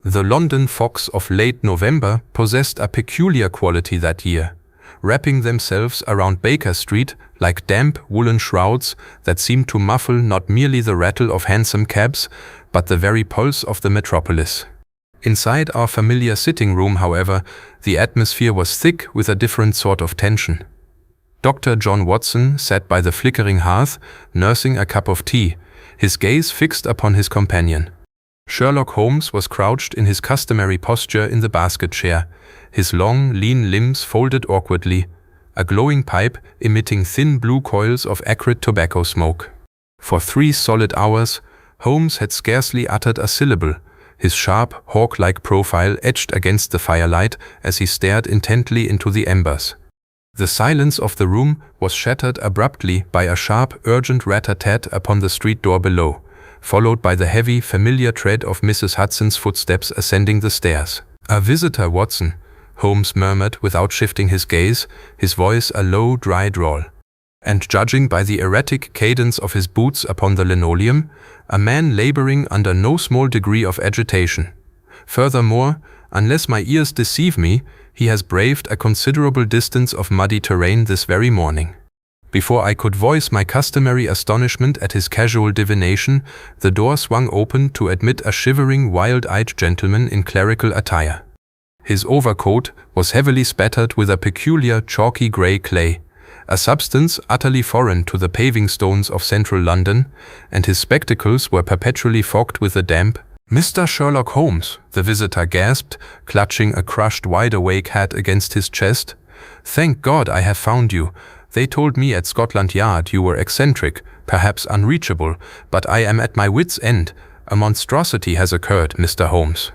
The London fogs of late November possessed a peculiar quality that year, wrapping themselves around Baker Street like damp woolen shrouds that seemed to muffle not merely the rattle of hansom cabs, but the very pulse of the metropolis. Inside our familiar sitting room, however, the atmosphere was thick with a different sort of tension. Dr. John Watson sat by the flickering hearth, nursing a cup of tea, his gaze fixed upon his companion. Sherlock Holmes was crouched in his customary posture in the basket chair, his long, lean limbs folded awkwardly, a glowing pipe emitting thin blue coils of acrid tobacco smoke. For 3 solid hours, Holmes had scarcely uttered a syllable, his sharp, hawk-like profile etched against the firelight as he stared intently into the embers. The silence of the room was shattered abruptly by a sharp, urgent rat-a-tat upon the street door below, followed by the heavy, familiar tread of Mrs. Hudson's footsteps ascending the stairs. "A visitor, Watson," Holmes murmured without shifting his gaze, his voice a low, dry drawl. And judging by the erratic cadence of his boots upon the linoleum, a man laboring under no small degree of agitation. Furthermore, unless my ears deceive me, he has braved a considerable distance of muddy terrain this very morning. Before I could voice my customary astonishment at his casual divination, the door swung open to admit a shivering, wild-eyed gentleman in clerical attire. His overcoat was heavily spattered with a peculiar chalky grey clay, a substance utterly foreign to the paving stones of central London, and his spectacles were perpetually fogged with the damp. "Mr. Sherlock Holmes," the visitor gasped, clutching a crushed wide-awake hat against his chest. "Thank God I have found you. They told me at Scotland Yard you were eccentric, perhaps unreachable, but I am at my wits' end. A monstrosity has occurred, Mr. Holmes.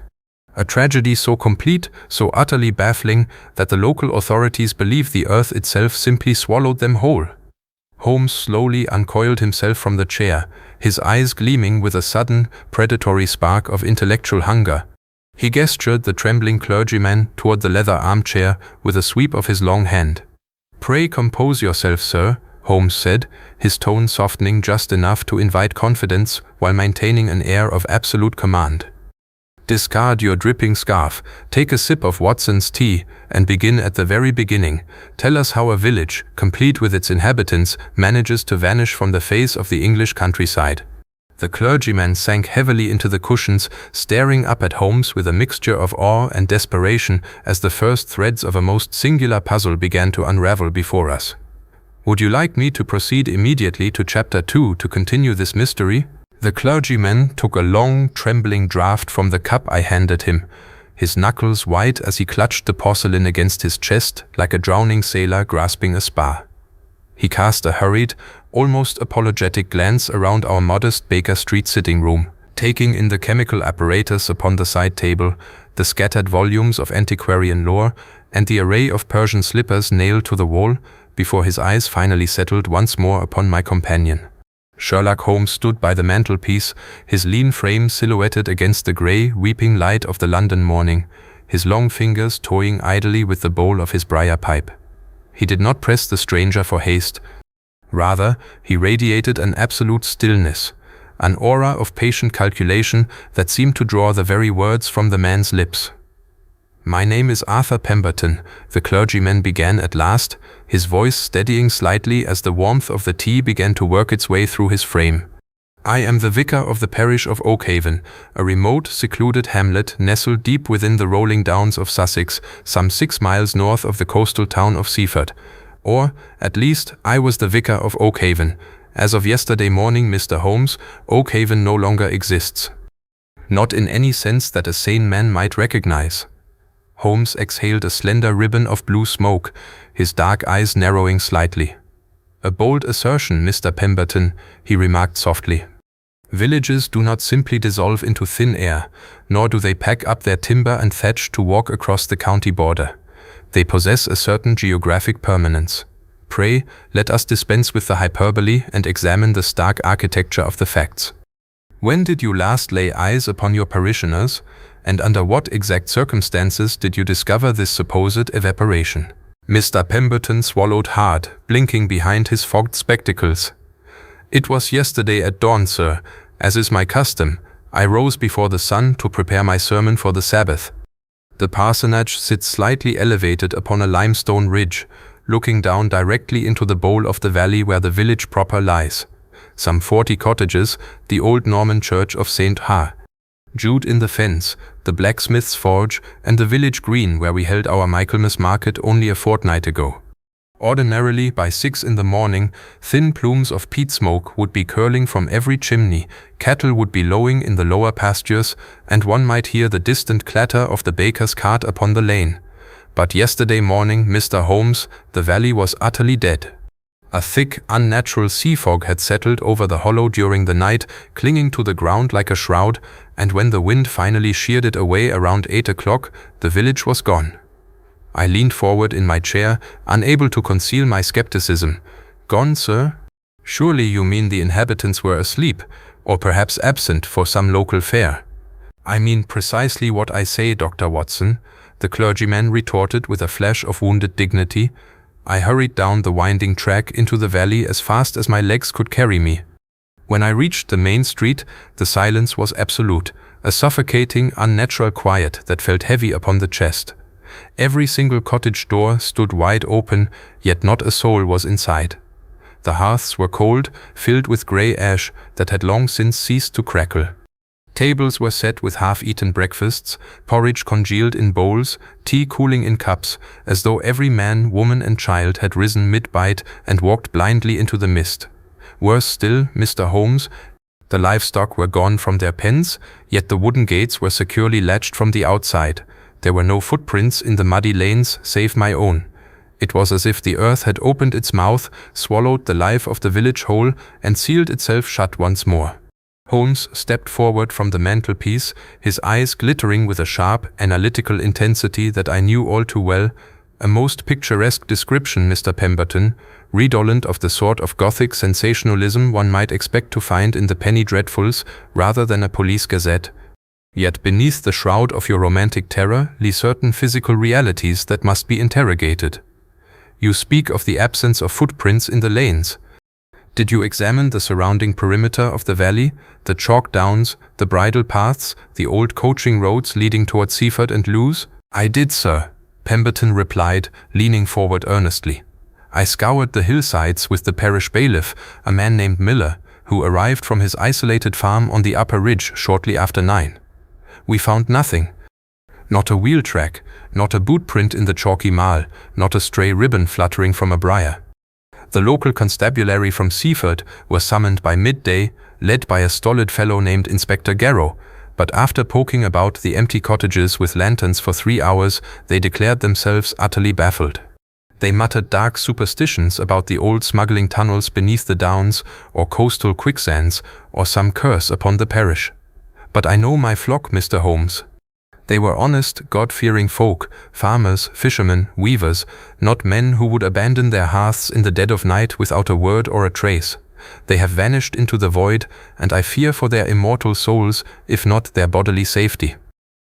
A tragedy so complete, so utterly baffling, that the local authorities believe the earth itself simply swallowed them whole." Holmes slowly uncoiled himself from the chair, his eyes gleaming with a sudden, predatory spark of intellectual hunger. He gestured the trembling clergyman toward the leather armchair with a sweep of his long hand. "Pray compose yourself, sir," Holmes said, his tone softening just enough to invite confidence while maintaining an air of absolute command. "Discard your dripping scarf, take a sip of Watson's tea, and begin at the very beginning. Tell us how a village, complete with its inhabitants, manages to vanish from the face of the English countryside." The clergyman sank heavily into the cushions, staring up at Holmes with a mixture of awe and desperation as the first threads of a most singular puzzle began to unravel before us. "Would you like me to proceed immediately to Chapter 2 to continue this mystery?" The clergyman took a long, trembling draught from the cup I handed him, his knuckles white as he clutched the porcelain against his chest like a drowning sailor grasping a spar. He cast a hurried, almost apologetic glance around our modest Baker Street sitting room, taking in the chemical apparatus upon the side table, the scattered volumes of antiquarian lore, and the array of Persian slippers nailed to the wall, before his eyes finally settled once more upon my companion. Sherlock Holmes stood by the mantelpiece, his lean frame silhouetted against the grey, weeping light of the London morning, his long fingers toying idly with the bowl of his briar pipe. He did not press the stranger for haste. Rather, he radiated an absolute stillness, an aura of patient calculation that seemed to draw the very words from the man's lips. "My name is Arthur Pemberton," the clergyman began at last, his voice steadying slightly as the warmth of the tea began to work its way through his frame. "I am the vicar of the parish of Oakhaven, a remote, secluded hamlet nestled deep within the rolling downs of Sussex, some 6 miles north of the coastal town of Seaford. Or, at least, I was the vicar of Oakhaven. As of yesterday morning, Mr. Holmes, Oakhaven no longer exists. Not in any sense that a sane man might recognize." Holmes exhaled a slender ribbon of blue smoke, his dark eyes narrowing slightly. "A bold assertion, Mr. Pemberton," he remarked softly. "Villages do not simply dissolve into thin air, nor do they pack up their timber and thatch to walk across the county border. They possess a certain geographic permanence. Pray, let us dispense with the hyperbole and examine the stark architecture of the facts. When did you last lay eyes upon your parishioners, and under what exact circumstances did you discover this supposed evaporation?" Mr. Pemberton swallowed hard, blinking behind his fogged spectacles. "It was yesterday at dawn, sir, as is my custom, I rose before the sun to prepare my sermon for the Sabbath. The parsonage sits slightly elevated upon a limestone ridge, looking down directly into the bowl of the valley where the village proper lies. Some 40 cottages, the old Norman church of St. Ha, Jude in the fence, the blacksmith's forge, and the village green where we held our Michaelmas market only a fortnight ago. Ordinarily, by 6 in the morning, thin plumes of peat smoke would be curling from every chimney, cattle would be lowing in the lower pastures, and one might hear the distant clatter of the baker's cart upon the lane. But yesterday morning, Mr. Holmes, the valley was utterly dead. A thick, unnatural sea fog had settled over the hollow during the night, clinging to the ground like a shroud, and when the wind finally sheared it away around 8 o'clock, the village was gone. I leaned forward in my chair, unable to conceal my skepticism. Gone, sir? Surely you mean the inhabitants were asleep, or perhaps absent for some local fair. I mean precisely what I say, Dr. Watson, the clergyman retorted with a flash of wounded dignity. I hurried down the winding track into the valley as fast as my legs could carry me. When I reached the main street, the silence was absolute, a suffocating, unnatural quiet that felt heavy upon the chest. Every single cottage door stood wide open, yet not a soul was inside. The hearths were cold, filled with grey ash that had long since ceased to crackle. Tables were set with half-eaten breakfasts, porridge congealed in bowls, tea cooling in cups, as though every man, woman and child had risen mid-bite and walked blindly into the mist. Worse still, Mr. Holmes, the livestock were gone from their pens, yet the wooden gates were securely latched from the outside. There were no footprints in the muddy lanes save my own. It was as if the earth had opened its mouth, swallowed the life of the village whole, and sealed itself shut once more. Holmes stepped forward from the mantelpiece, his eyes glittering with a sharp, analytical intensity that I knew all too well. A most picturesque description, Mr. Pemberton, redolent of the sort of Gothic sensationalism one might expect to find in the penny dreadfuls rather than a police gazette. Yet beneath the shroud of your romantic terror lie certain physical realities that must be interrogated. You speak of the absence of footprints in the lanes. Did you examine the surrounding perimeter of the valley, the chalk downs, the bridle paths, the old coaching roads leading toward Seaford and Lewes? I did, sir, Pemberton replied, leaning forward earnestly. I scoured the hillsides with the parish bailiff, a man named Miller, who arrived from his isolated farm on the upper ridge shortly after 9. We found nothing. Not a wheel track, not a boot print in the chalky marl, not a stray ribbon fluttering from a briar. The local constabulary from Seaford were summoned by midday, led by a stolid fellow named Inspector Garrow, but after poking about the empty cottages with lanterns for 3 hours, they declared themselves utterly baffled. They muttered dark superstitions about the old smuggling tunnels beneath the downs, or coastal quicksands, or some curse upon the parish. But I know my flock, Mr. Holmes. They were honest, God-fearing folk, farmers, fishermen, weavers, not men who would abandon their hearths in the dead of night without a word or a trace. They have vanished into the void, and I fear for their immortal souls, if not their bodily safety.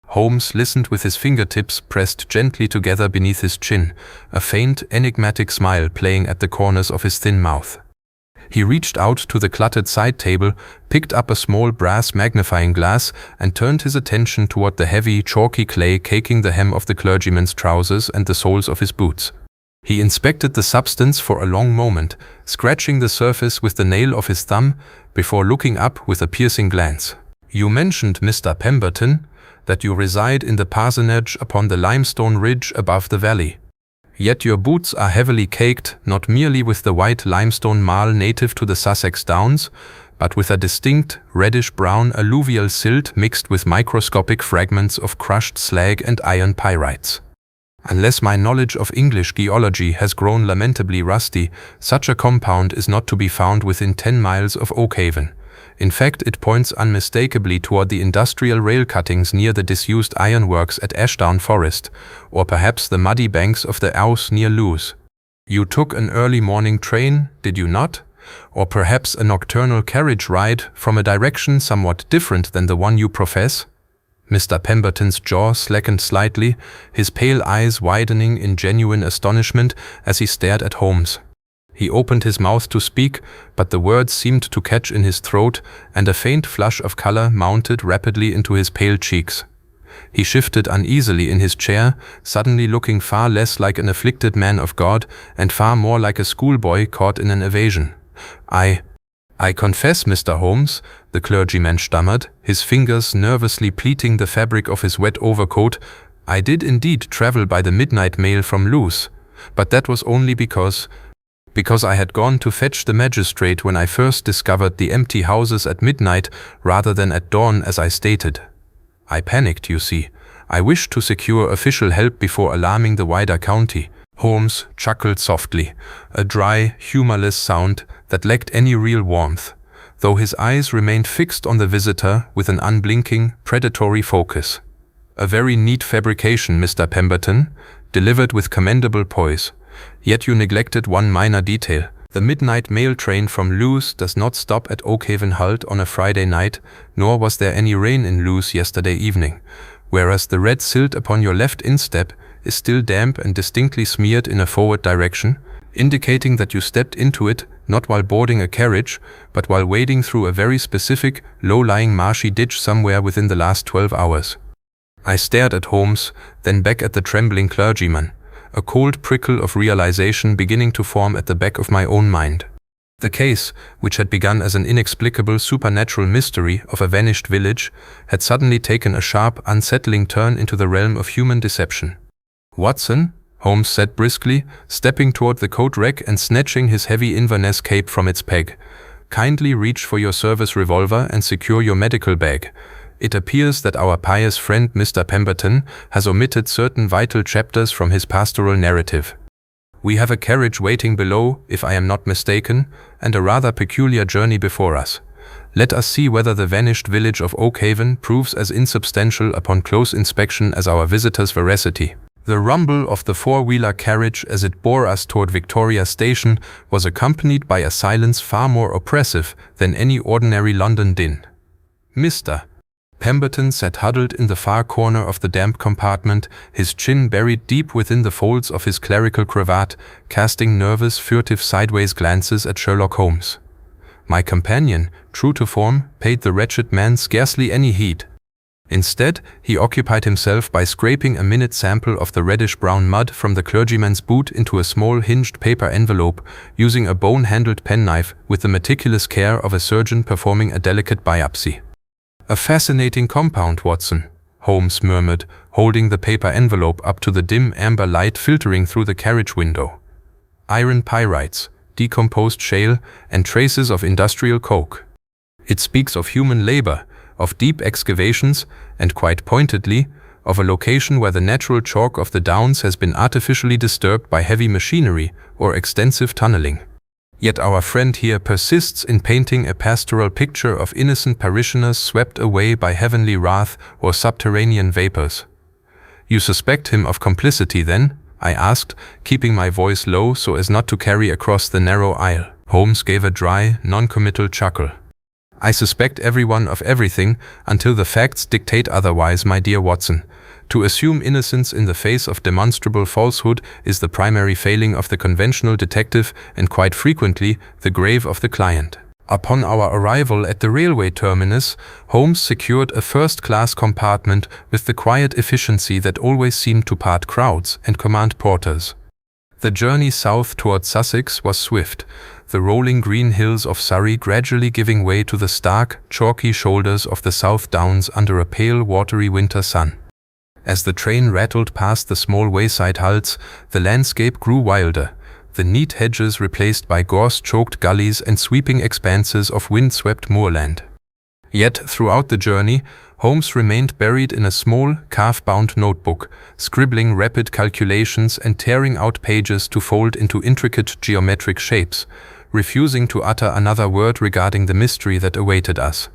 Holmes listened with his fingertips pressed gently together beneath his chin, a faint, enigmatic smile playing at the corners of his thin mouth. He reached out to the cluttered side table, picked up a small brass magnifying glass, and turned his attention toward the heavy, chalky clay caking the hem of the clergyman's trousers and the soles of his boots. He inspected the substance for a long moment, scratching the surface with the nail of his thumb, before looking up with a piercing glance. You mentioned, Mr. Pemberton, that you reside in the parsonage upon the limestone ridge above the valley. Yet your boots are heavily caked not merely with the white limestone marl native to the Sussex Downs, but with a distinct reddish-brown alluvial silt mixed with microscopic fragments of crushed slag and iron pyrites. Unless my knowledge of English geology has grown lamentably rusty, such a compound is not to be found within 10 miles of Oakhaven. In fact, it points unmistakably toward the industrial rail cuttings near the disused ironworks at Ashdown Forest, or perhaps the muddy banks of the Ouse near Lewes. You took an early morning train, did you not? Or perhaps a nocturnal carriage ride from a direction somewhat different than the one you profess? Mr. Pemberton's jaw slackened slightly, his pale eyes widening in genuine astonishment as he stared at Holmes. He opened his mouth to speak, but the words seemed to catch in his throat, and a faint flush of color mounted rapidly into his pale cheeks. He shifted uneasily in his chair, suddenly looking far less like an afflicted man of God and far more like a schoolboy caught in an evasion. I confess, Mr. Holmes," the clergyman stammered, his fingers nervously pleating the fabric of his wet overcoat, "I did indeed travel by the midnight mail from Lewes, but that was only because I had gone to fetch the magistrate when I first discovered the empty houses at midnight rather than at dawn as I stated. I panicked, you see. I wished to secure official help before alarming the wider county." Holmes chuckled softly, a dry, humorless sound that lacked any real warmth, though his eyes remained fixed on the visitor with an unblinking, predatory focus. "A very neat fabrication, Mr. Pemberton, delivered with commendable poise. Yet you neglected one minor detail. The midnight mail train from Lewes does not stop at Oakhaven Halt on a Friday night, nor was there any rain in Lewes yesterday evening, whereas the red silt upon your left instep is still damp and distinctly smeared in a forward direction, indicating that you stepped into it not while boarding a carriage, but while wading through a very specific, low-lying marshy ditch somewhere within the last 12 hours. I stared at Holmes, then back at the trembling clergyman, a cold prickle of realization beginning to form at the back of my own mind. The case, which had begun as an inexplicable supernatural mystery of a vanished village, had suddenly taken a sharp, unsettling turn into the realm of human deception. "Watson," Holmes said briskly, stepping toward the coat rack and snatching his heavy Inverness cape from its peg, "kindly reach for your service revolver and secure your medical bag. It appears that our pious friend Mr. Pemberton has omitted certain vital chapters from his pastoral narrative. We have a carriage waiting below, if I am not mistaken, and a rather peculiar journey before us. Let us see whether the vanished village of Oakhaven proves as insubstantial upon close inspection as our visitor's veracity." The rumble of the four-wheeler carriage as it bore us toward Victoria Station was accompanied by a silence far more oppressive than any ordinary London din. Mr. Pemberton sat huddled in the far corner of the damp compartment, his chin buried deep within the folds of his clerical cravat, casting nervous, furtive sideways glances at Sherlock Holmes. My companion, true to form, paid the wretched man scarcely any heed. Instead, he occupied himself by scraping a minute sample of the reddish-brown mud from the clergyman's boot into a small hinged paper envelope, using a bone-handled penknife with the meticulous care of a surgeon performing a delicate biopsy. "A fascinating compound, Watson," Holmes murmured, holding the paper envelope up to the dim amber light filtering through the carriage window. "Iron pyrites, decomposed shale, and traces of industrial coke. It speaks of human labor, of deep excavations, and quite pointedly, of a location where the natural chalk of the downs has been artificially disturbed by heavy machinery or extensive tunneling. Yet our friend here persists in painting a pastoral picture of innocent parishioners swept away by heavenly wrath or subterranean vapors. You suspect him of complicity then?" I asked, keeping my voice low so as not to carry across the narrow aisle. Holmes gave a dry, non-committal chuckle. "I suspect everyone of everything until the facts dictate otherwise, my dear Watson. To assume innocence in the face of demonstrable falsehood is the primary failing of the conventional detective and quite frequently the grave of the client." Upon our arrival at the railway terminus, Holmes secured a first-class compartment with the quiet efficiency that always seemed to part crowds and command porters. The journey south toward Sussex was swift, the rolling green hills of Surrey gradually giving way to the stark, chalky shoulders of the South Downs under a pale, watery winter sun. As the train rattled past the small wayside hulls, the landscape grew wilder, the neat hedges replaced by gorse-choked gullies and sweeping expanses of wind-swept moorland. Yet, throughout the journey, Holmes remained buried in a small, calf-bound notebook, scribbling rapid calculations and tearing out pages to fold into intricate geometric shapes, refusing to utter another word regarding the mystery that awaited us.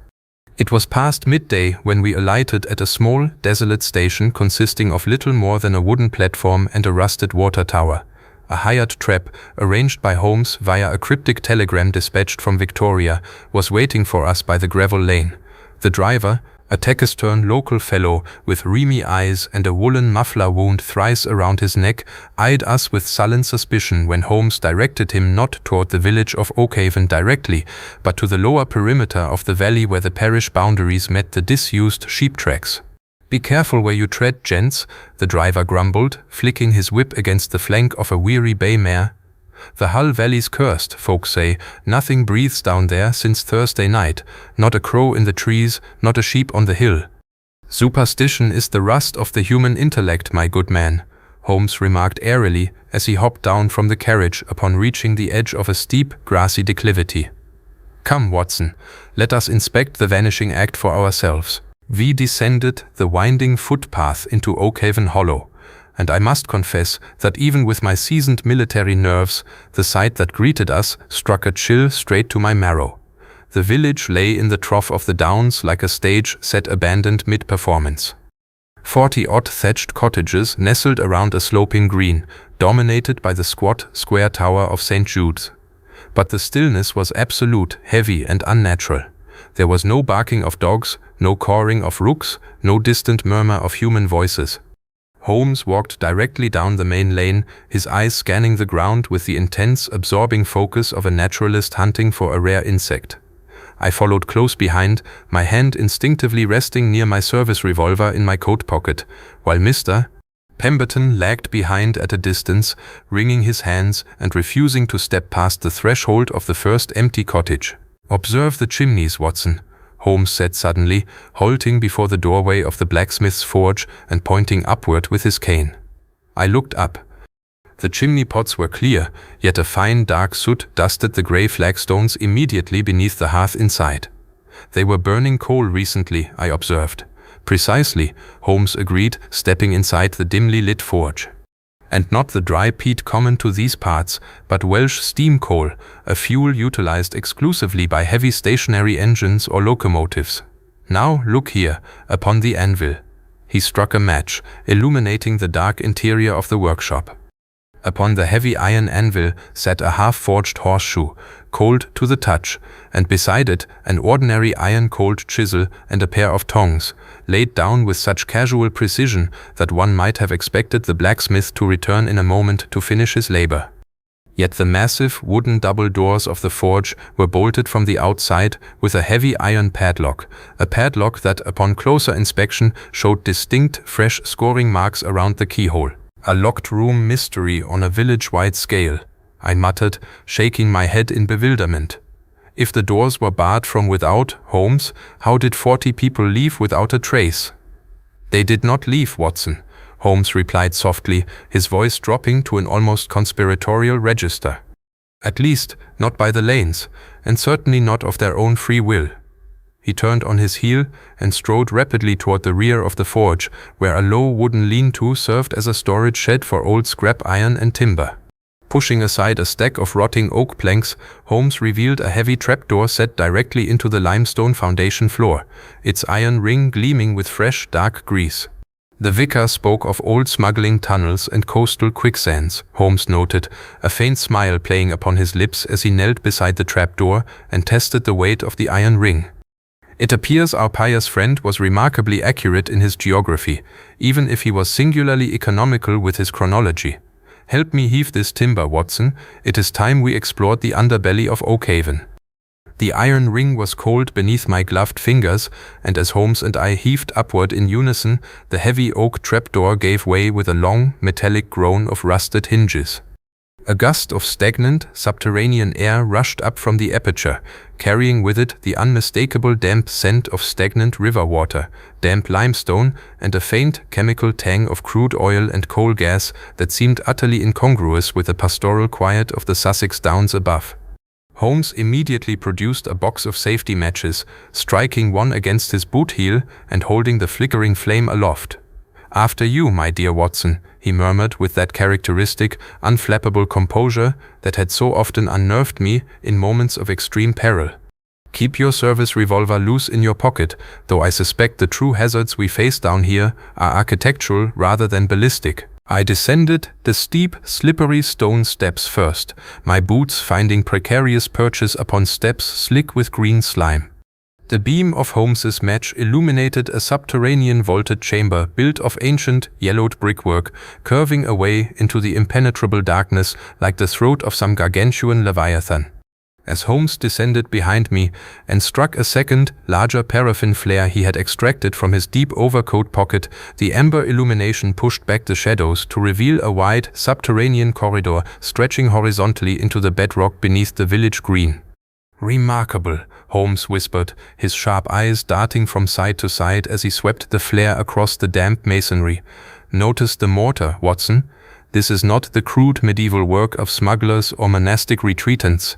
It was past midday when we alighted at a small, desolate station consisting of little more than a wooden platform and a rusted water tower. A hired trap, arranged by Holmes via a cryptic telegram dispatched from Victoria, was waiting for us by the gravel lane. The driver, A taciturn local fellow with rheumy eyes and a woolen muffler wound thrice around his neck eyed us with sullen suspicion when Holmes directed him not toward the village of Oakhaven directly, but to the lower perimeter of the valley where the parish boundaries met the disused sheep tracks. "Be careful where you tread, gents," the driver grumbled, flicking his whip against the flank of a weary bay mare. "The Hull Valley's cursed, folks say. Nothing breathes down there since Thursday night. Not a crow in the trees, not a sheep on the hill." "Superstition is the rust of the human intellect, my good man," Holmes remarked airily as he hopped down from the carriage upon reaching the edge of a steep, grassy declivity. "Come, Watson, let us inspect the vanishing act for ourselves." We descended the winding footpath into Oakhaven Hollow, and I must confess that even with my seasoned military nerves, the sight that greeted us struck a chill straight to my marrow. The village lay in the trough of the downs like a stage set abandoned mid-performance. 40-odd thatched cottages nestled around a sloping green, dominated by the squat, square tower of St. Jude's. But the stillness was absolute, heavy and unnatural. There was no barking of dogs, no cawing of rooks, no distant murmur of human voices. Holmes walked directly down the main lane, his eyes scanning the ground with the intense, absorbing focus of a naturalist hunting for a rare insect. I followed close behind, my hand instinctively resting near my service revolver in my coat pocket, while Mr. Pemberton lagged behind at a distance, wringing his hands and refusing to step past the threshold of the first empty cottage. "Observe the chimneys, Watson," Holmes said suddenly, halting before the doorway of the blacksmith's forge and pointing upward with his cane. I looked up. The chimney pots were clear, yet a fine dark soot dusted the grey flagstones immediately beneath the hearth inside. "They were burning coal recently," I observed. "Precisely," Holmes agreed, stepping inside the dimly lit forge. "And not the dry peat common to these parts, but Welsh steam coal, a fuel utilized exclusively by heavy stationary engines or locomotives. Now look here, upon the anvil." He struck a match, illuminating the dark interior of the workshop. Upon the heavy iron anvil sat a half-forged horseshoe, cold to the touch, and beside it an ordinary iron-cold chisel and a pair of tongs, laid down with such casual precision that one might have expected the blacksmith to return in a moment to finish his labor. Yet the massive wooden double doors of the forge were bolted from the outside with a heavy iron padlock, a padlock that upon closer inspection showed distinct fresh scoring marks around the keyhole. "A locked room mystery on a village-wide scale," I muttered, shaking my head in bewilderment. "If the doors were barred from without, Holmes, how did 40 people leave without a trace?" "They did not leave, Watson," Holmes replied softly, his voice dropping to an almost conspiratorial register. "At least, not by the lanes, and certainly not of their own free will." He turned on his heel and strode rapidly toward the rear of the forge, where a low wooden lean-to served as a storage shed for old scrap iron and timber. Pushing aside a stack of rotting oak planks, Holmes revealed a heavy trapdoor set directly into the limestone foundation floor, its iron ring gleaming with fresh, dark grease. "The vicar spoke of old smuggling tunnels and coastal quicksands," Holmes noted, a faint smile playing upon his lips as he knelt beside the trapdoor and tested the weight of the iron ring. "It appears our pious friend was remarkably accurate in his geography, even if he was singularly economical with his chronology. Help me heave this timber, Watson. It is time we explored the underbelly of Oakhaven." The iron ring was cold beneath my gloved fingers, and as Holmes and I heaved upward in unison, the heavy oak trapdoor gave way with a long, metallic groan of rusted hinges. A gust of stagnant, subterranean air rushed up from the aperture, carrying with it the unmistakable damp scent of stagnant river water, damp limestone, and a faint chemical tang of crude oil and coal gas that seemed utterly incongruous with the pastoral quiet of the Sussex Downs above. Holmes immediately produced a box of safety matches, striking one against his boot heel and holding the flickering flame aloft. "After you, my dear Watson," he murmured with that characteristic, unflappable composure that had so often unnerved me in moments of extreme peril. "Keep your service revolver loose in your pocket, though I suspect the true hazards we face down here are architectural rather than ballistic." I descended the steep, slippery stone steps first, my boots finding precarious perches upon steps slick with green slime. The beam of Holmes's match illuminated a subterranean vaulted chamber built of ancient, yellowed brickwork, curving away into the impenetrable darkness like the throat of some gargantuan leviathan. As Holmes descended behind me and struck a second, larger paraffin flare he had extracted from his deep overcoat pocket, the amber illumination pushed back the shadows to reveal a wide, subterranean corridor stretching horizontally into the bedrock beneath the village green. "Remarkable," Holmes whispered, his sharp eyes darting from side to side as he swept the flare across the damp masonry. "Notice the mortar, Watson. This is not the crude medieval work of smugglers or monastic retreatants.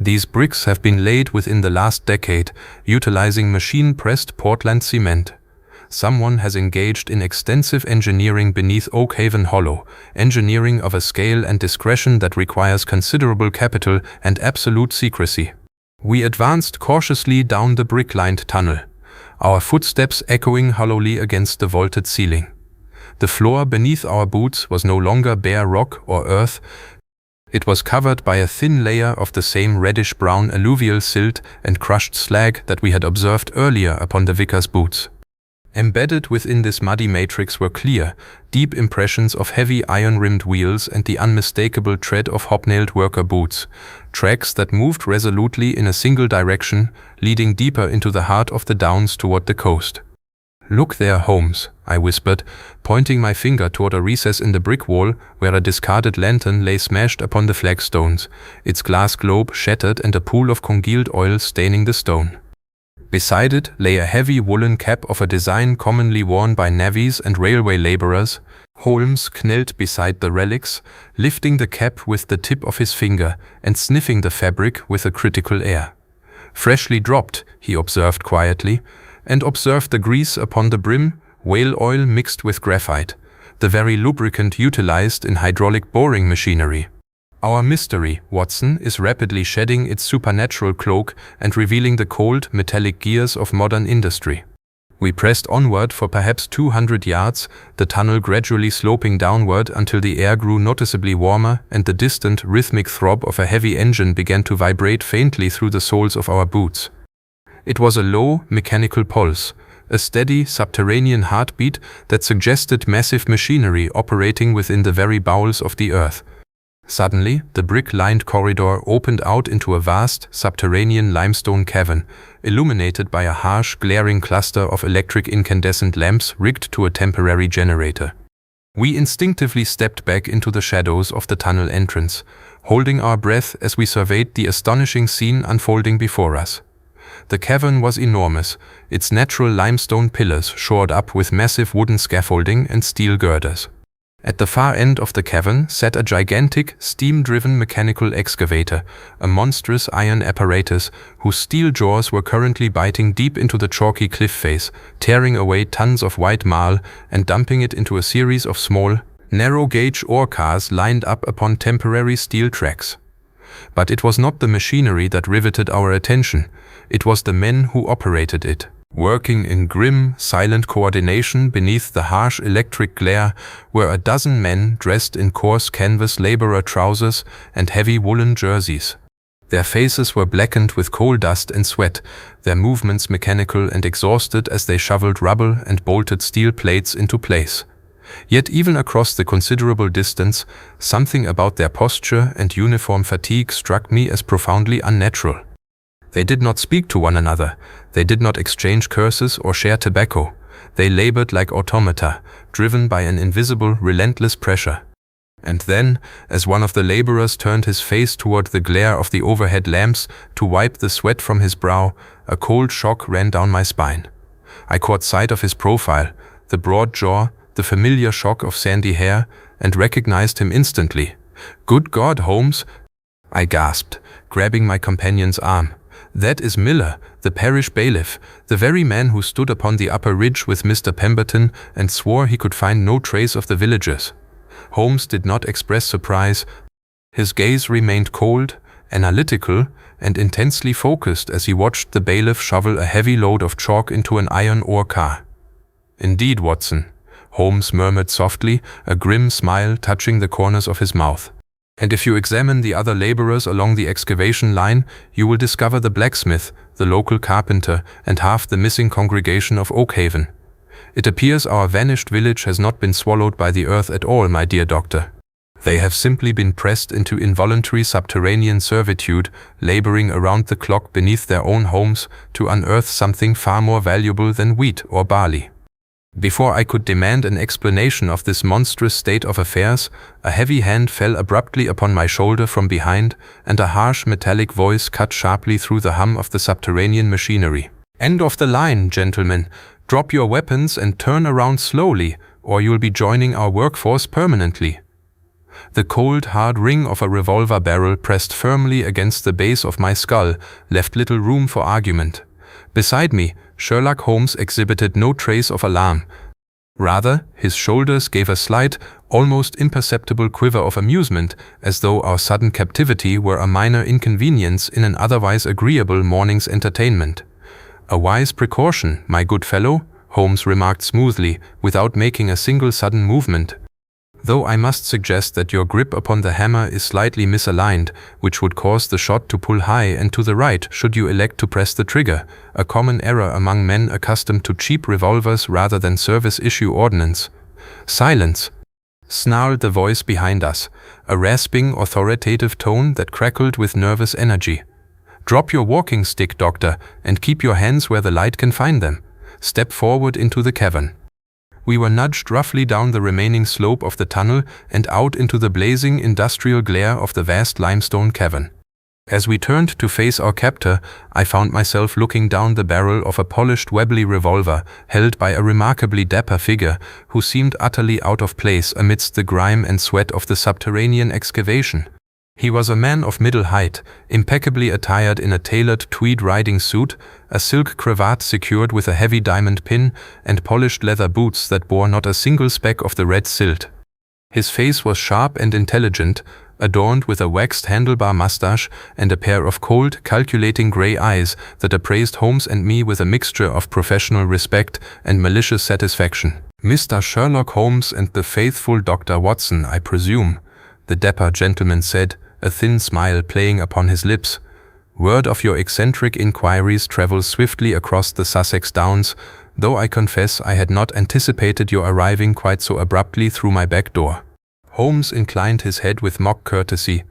These bricks have been laid within the last decade, utilizing machine-pressed Portland cement. Someone has engaged in extensive engineering beneath Oakhaven Hollow, engineering of a scale and discretion that requires considerable capital and absolute secrecy." We advanced cautiously down the brick-lined tunnel, our footsteps echoing hollowly against the vaulted ceiling. The floor beneath our boots was no longer bare rock or earth. It was covered by a thin layer of the same reddish-brown alluvial silt and crushed slag that we had observed earlier upon the vicar's boots. Embedded within this muddy matrix were clear, deep impressions of heavy iron-rimmed wheels and the unmistakable tread of hobnailed worker boots, tracks that moved resolutely in a single direction, leading deeper into the heart of the downs toward the coast. "Look there, Holmes," I whispered, pointing my finger toward a recess in the brick wall where a discarded lantern lay smashed upon the flagstones, its glass globe shattered and a pool of congealed oil staining the stone. Beside it lay a heavy woolen cap of a design commonly worn by navvies and railway laborers. Holmes knelt beside the relics, lifting the cap with the tip of his finger and sniffing the fabric with a critical air. "Freshly dropped," he observed quietly, and observed the grease upon the brim, whale oil mixed with graphite, the very lubricant utilized in hydraulic boring machinery. "Our mystery, Watson, is rapidly shedding its supernatural cloak and revealing the cold, metallic gears of modern industry." We pressed onward for perhaps 200 yards, the tunnel gradually sloping downward until the air grew noticeably warmer and the distant, rhythmic throb of a heavy engine began to vibrate faintly through the soles of our boots. It was a low, mechanical pulse, a steady, subterranean heartbeat that suggested massive machinery operating within the very bowels of the earth. Suddenly, the brick-lined corridor opened out into a vast, subterranean limestone cavern, illuminated by a harsh, glaring cluster of electric incandescent lamps rigged to a temporary generator. We instinctively stepped back into the shadows of the tunnel entrance, holding our breath as we surveyed the astonishing scene unfolding before us. The cavern was enormous, its natural limestone pillars shored up with massive wooden scaffolding and steel girders. At the far end of the cavern sat a gigantic, steam-driven mechanical excavator, a monstrous iron apparatus whose steel jaws were currently biting deep into the chalky cliff face, tearing away tons of white marl and dumping it into a series of small, narrow-gauge ore cars lined up upon temporary steel tracks. But it was not the machinery that riveted our attention, it was the men who operated it. Working in grim, silent coordination beneath the harsh electric glare were a dozen men dressed in coarse canvas laborer trousers and heavy woolen jerseys. Their faces were blackened with coal dust and sweat, their movements mechanical and exhausted as they shoveled rubble and bolted steel plates into place. Yet even across the considerable distance, something about their posture and uniform fatigue struck me as profoundly unnatural. They did not speak to one another, they did not exchange curses or share tobacco. They labored like automata, driven by an invisible, relentless pressure. And then, as one of the laborers turned his face toward the glare of the overhead lamps to wipe the sweat from his brow, a cold shock ran down my spine. I caught sight of his profile, the broad jaw, the familiar shock of sandy hair, and recognized him instantly. "Good God, Holmes!" I gasped, grabbing my companion's arm. "That is Miller, the parish bailiff, the very man who stood upon the upper ridge with Mr. Pemberton and swore he could find no trace of the villagers." Holmes did not express surprise. His gaze remained cold, analytical, and intensely focused as he watched the bailiff shovel a heavy load of chalk into an iron ore car. "Indeed, Watson," Holmes murmured softly, a grim smile touching the corners of his mouth. And if you examine the other laborers along the excavation line, you will discover the blacksmith, the local carpenter, and half the missing congregation of Oakhaven. It appears our vanished village has not been swallowed by the earth at all, my dear doctor. They have simply been pressed into involuntary subterranean servitude, laboring around the clock beneath their own homes to unearth something far more valuable than wheat or barley. Before I could demand an explanation of this monstrous state of affairs, a heavy hand fell abruptly upon my shoulder from behind, and a harsh metallic voice cut sharply through the hum of the subterranean machinery. "End of the line, gentlemen. Drop your weapons and turn around slowly, or you'll be joining our workforce permanently." The cold, hard ring of a revolver barrel pressed firmly against the base of my skull left little room for argument. Beside me, Sherlock Holmes exhibited no trace of alarm. Rather, his shoulders gave a slight, almost imperceptible quiver of amusement, as though our sudden captivity were a minor inconvenience in an otherwise agreeable morning's entertainment. "A wise precaution, my good fellow," Holmes remarked smoothly, without making a single sudden movement. "Though I must suggest that your grip upon the hammer is slightly misaligned, which would cause the shot to pull high and to the right should you elect to press the trigger, a common error among men accustomed to cheap revolvers rather than service-issue ordnance." "Silence!" snarled the voice behind us, a rasping, authoritative tone that crackled with nervous energy. "Drop your walking stick, Doctor, and keep your hands where the light can find them. Step forward into the cavern." We were nudged roughly down the remaining slope of the tunnel and out into the blazing industrial glare of the vast limestone cavern. As we turned to face our captor, I found myself looking down the barrel of a polished Webley revolver held by a remarkably dapper figure who seemed utterly out of place amidst the grime and sweat of the subterranean excavation. He was a man of middle height, impeccably attired in a tailored tweed riding suit, a silk cravat secured with a heavy diamond pin, and polished leather boots that bore not a single speck of the red silt. His face was sharp and intelligent, adorned with a waxed handlebar mustache and a pair of cold, calculating grey eyes that appraised Holmes and me with a mixture of professional respect and malicious satisfaction. "Mr. Sherlock Holmes and the faithful Dr. Watson, I presume," the dapper gentleman said, a thin smile playing upon his lips. "Word of your eccentric inquiries travels swiftly across the Sussex Downs, though I confess I had not anticipated your arriving quite so abruptly through my back door." Holmes inclined his head with mock courtesy.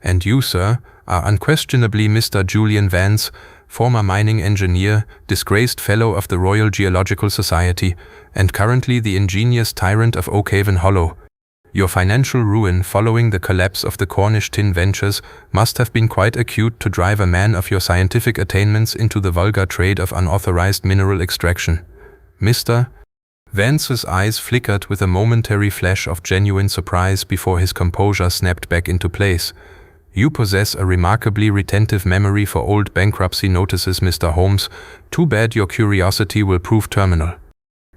"And you, sir, are unquestionably Mr. Julian Vance, former mining engineer, disgraced Fellow of the Royal Geological Society, and currently the ingenious tyrant of Oakhaven Hollow. Your financial ruin following the collapse of the Cornish tin ventures must have been quite acute to drive a man of your scientific attainments into the vulgar trade of unauthorized mineral extraction. Mr. Vance's eyes flickered with a momentary flash of genuine surprise before his composure snapped back into place. "You possess a remarkably retentive memory for old bankruptcy notices, Mr. Holmes. Too bad your curiosity will prove terminal.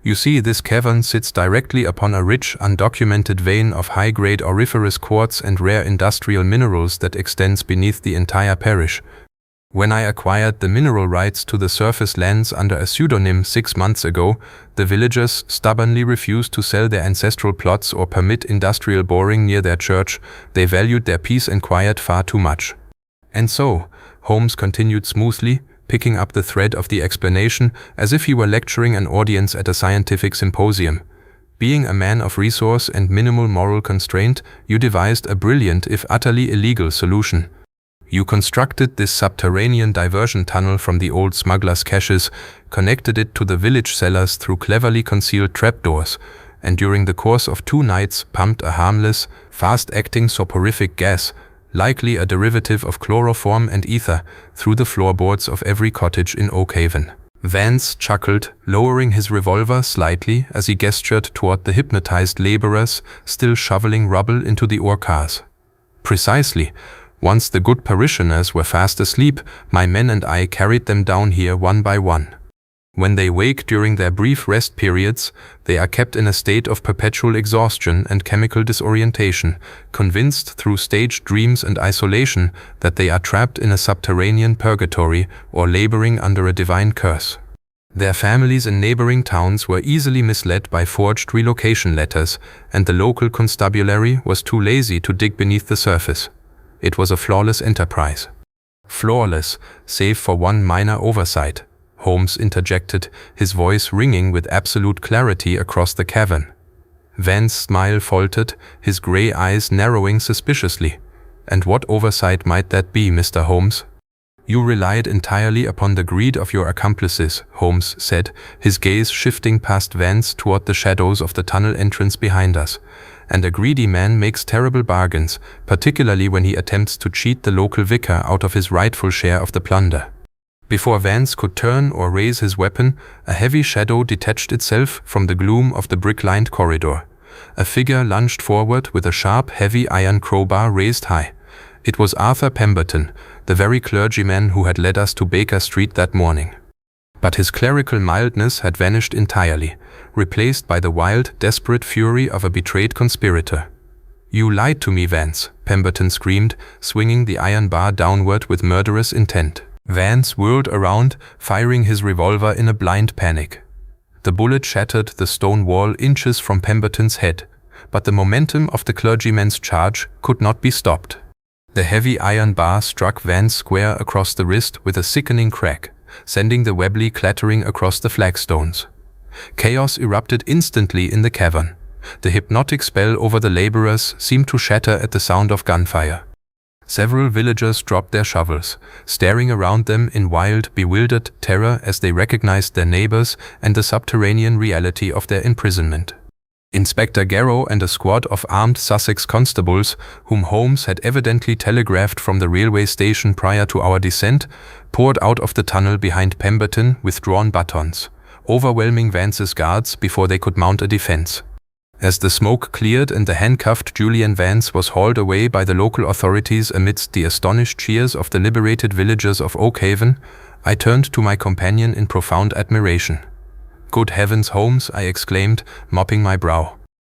You see, this cavern sits directly upon a rich, undocumented vein of high-grade auriferous quartz and rare industrial minerals that extends beneath the entire parish. When I acquired the mineral rights to the surface lands under a pseudonym 6 months ago, the villagers stubbornly refused to sell their ancestral plots or permit industrial boring near their church. They valued their peace and quiet far too much." "And so," Holmes continued smoothly, picking up the thread of the explanation as if he were lecturing an audience at a scientific symposium, "being a man of resource and minimal moral constraint, you devised a brilliant if utterly illegal solution. You constructed this subterranean diversion tunnel from the old smugglers' caches, connected it to the village cellars through cleverly concealed trapdoors, and during the course of 2 nights pumped a harmless, fast-acting soporific gas, likely a derivative of chloroform and ether, through the floorboards of every cottage in Oakhaven." Vance chuckled, lowering his revolver slightly as he gestured toward the hypnotized laborers still shoveling rubble into the ore cars. "Precisely. Once the good parishioners were fast asleep, my men and I carried them down here one by one. When they wake during their brief rest periods, they are kept in a state of perpetual exhaustion and chemical disorientation, convinced through staged dreams and isolation that they are trapped in a subterranean purgatory or laboring under a divine curse. Their families in neighboring towns were easily misled by forged relocation letters, and the local constabulary was too lazy to dig beneath the surface. It was a flawless enterprise. Flawless, save for one minor oversight, Holmes interjected, his voice ringing with absolute clarity across the cavern. Vance's smile faltered, his grey eyes narrowing suspiciously. "And what oversight might that be, Mr. Holmes?" "You relied entirely upon the greed of your accomplices," Holmes said, his gaze shifting past Vance toward the shadows of the tunnel entrance behind us. "And a greedy man makes terrible bargains, particularly when he attempts to cheat the local vicar out of his rightful share of the plunder." Before Vance could turn or raise his weapon, a heavy shadow detached itself from the gloom of the brick-lined corridor. A figure lunged forward with a sharp, heavy iron crowbar raised high. It was Arthur Pemberton, the very clergyman who had led us to Baker Street that morning. But his clerical mildness had vanished entirely, replaced by the wild, desperate fury of a betrayed conspirator. "You lied to me, Vance," Pemberton screamed, swinging the iron bar downward with murderous intent. Vance whirled around, firing his revolver in a blind panic. The bullet shattered the stone wall inches from Pemberton's head, but the momentum of the clergyman's charge could not be stopped. The heavy iron bar struck Vance square across the wrist with a sickening crack, sending the Webley clattering across the flagstones. Chaos erupted instantly in the cavern. The hypnotic spell over the laborers seemed to shatter at the sound of gunfire. Several villagers dropped their shovels, staring around them in wild, bewildered terror as they recognized their neighbors and the subterranean reality of their imprisonment. Inspector Garrow and a squad of armed Sussex constables, whom Holmes had evidently telegraphed from the railway station prior to our descent, poured out of the tunnel behind Pemberton with drawn batons, overwhelming Vance's guards before they could mount a defense. As the smoke cleared and the handcuffed Julian Vance was hauled away by the local authorities amidst the astonished cheers of the liberated villagers of Oakhaven, I turned to my companion in profound admiration. "Good heavens, Holmes," I exclaimed, mopping my brow.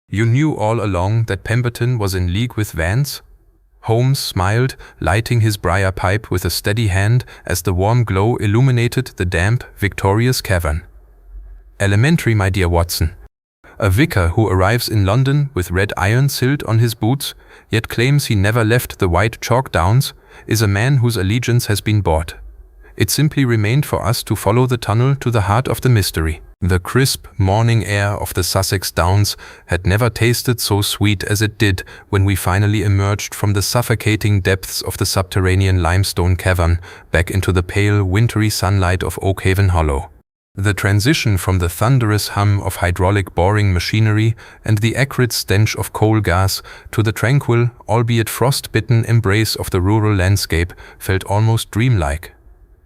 "You knew all along that Pemberton was in league with Vance?" Holmes smiled, lighting his briar pipe with a steady hand as the warm glow illuminated the damp, victorious cavern. "Elementary, my dear Watson. A vicar who arrives in London with red iron silt on his boots, yet claims he never left the white chalk downs, is a man whose allegiance has been bought. It simply remained for us to follow the tunnel to the heart of the mystery." The crisp, morning air of the Sussex Downs had never tasted so sweet as it did when we finally emerged from the suffocating depths of the subterranean limestone cavern back into the pale, wintry sunlight of Oakhaven Hollow. The transition from the thunderous hum of hydraulic boring machinery and the acrid stench of coal gas to the tranquil, albeit frost-bitten embrace of the rural landscape felt almost dreamlike.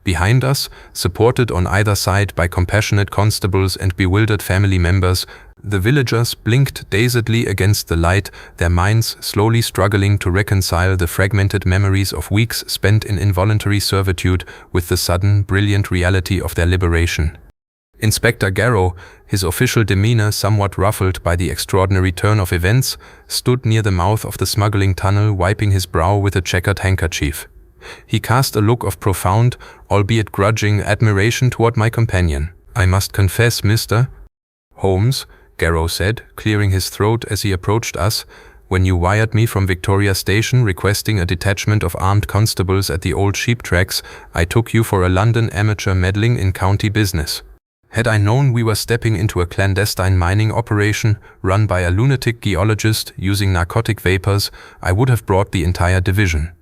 Behind us, supported on either side by compassionate constables and bewildered family members, the villagers blinked dazedly against the light, their minds slowly struggling to reconcile the fragmented memories of weeks spent in involuntary servitude with the sudden, brilliant reality of their liberation. Inspector Garrow, his official demeanor somewhat ruffled by the extraordinary turn of events, stood near the mouth of the smuggling tunnel, wiping his brow with a checkered handkerchief. He cast a look of profound, albeit grudging, admiration toward my companion. "I must confess, Mr. Holmes," Garrow said, clearing his throat as he approached us, "when you wired me from Victoria Station requesting a detachment of armed constables at the old sheep tracks, I took you for a London amateur meddling in county business. Had I known we were stepping into a clandestine mining operation run by a lunatic geologist using narcotic vapors, I would have brought the entire division.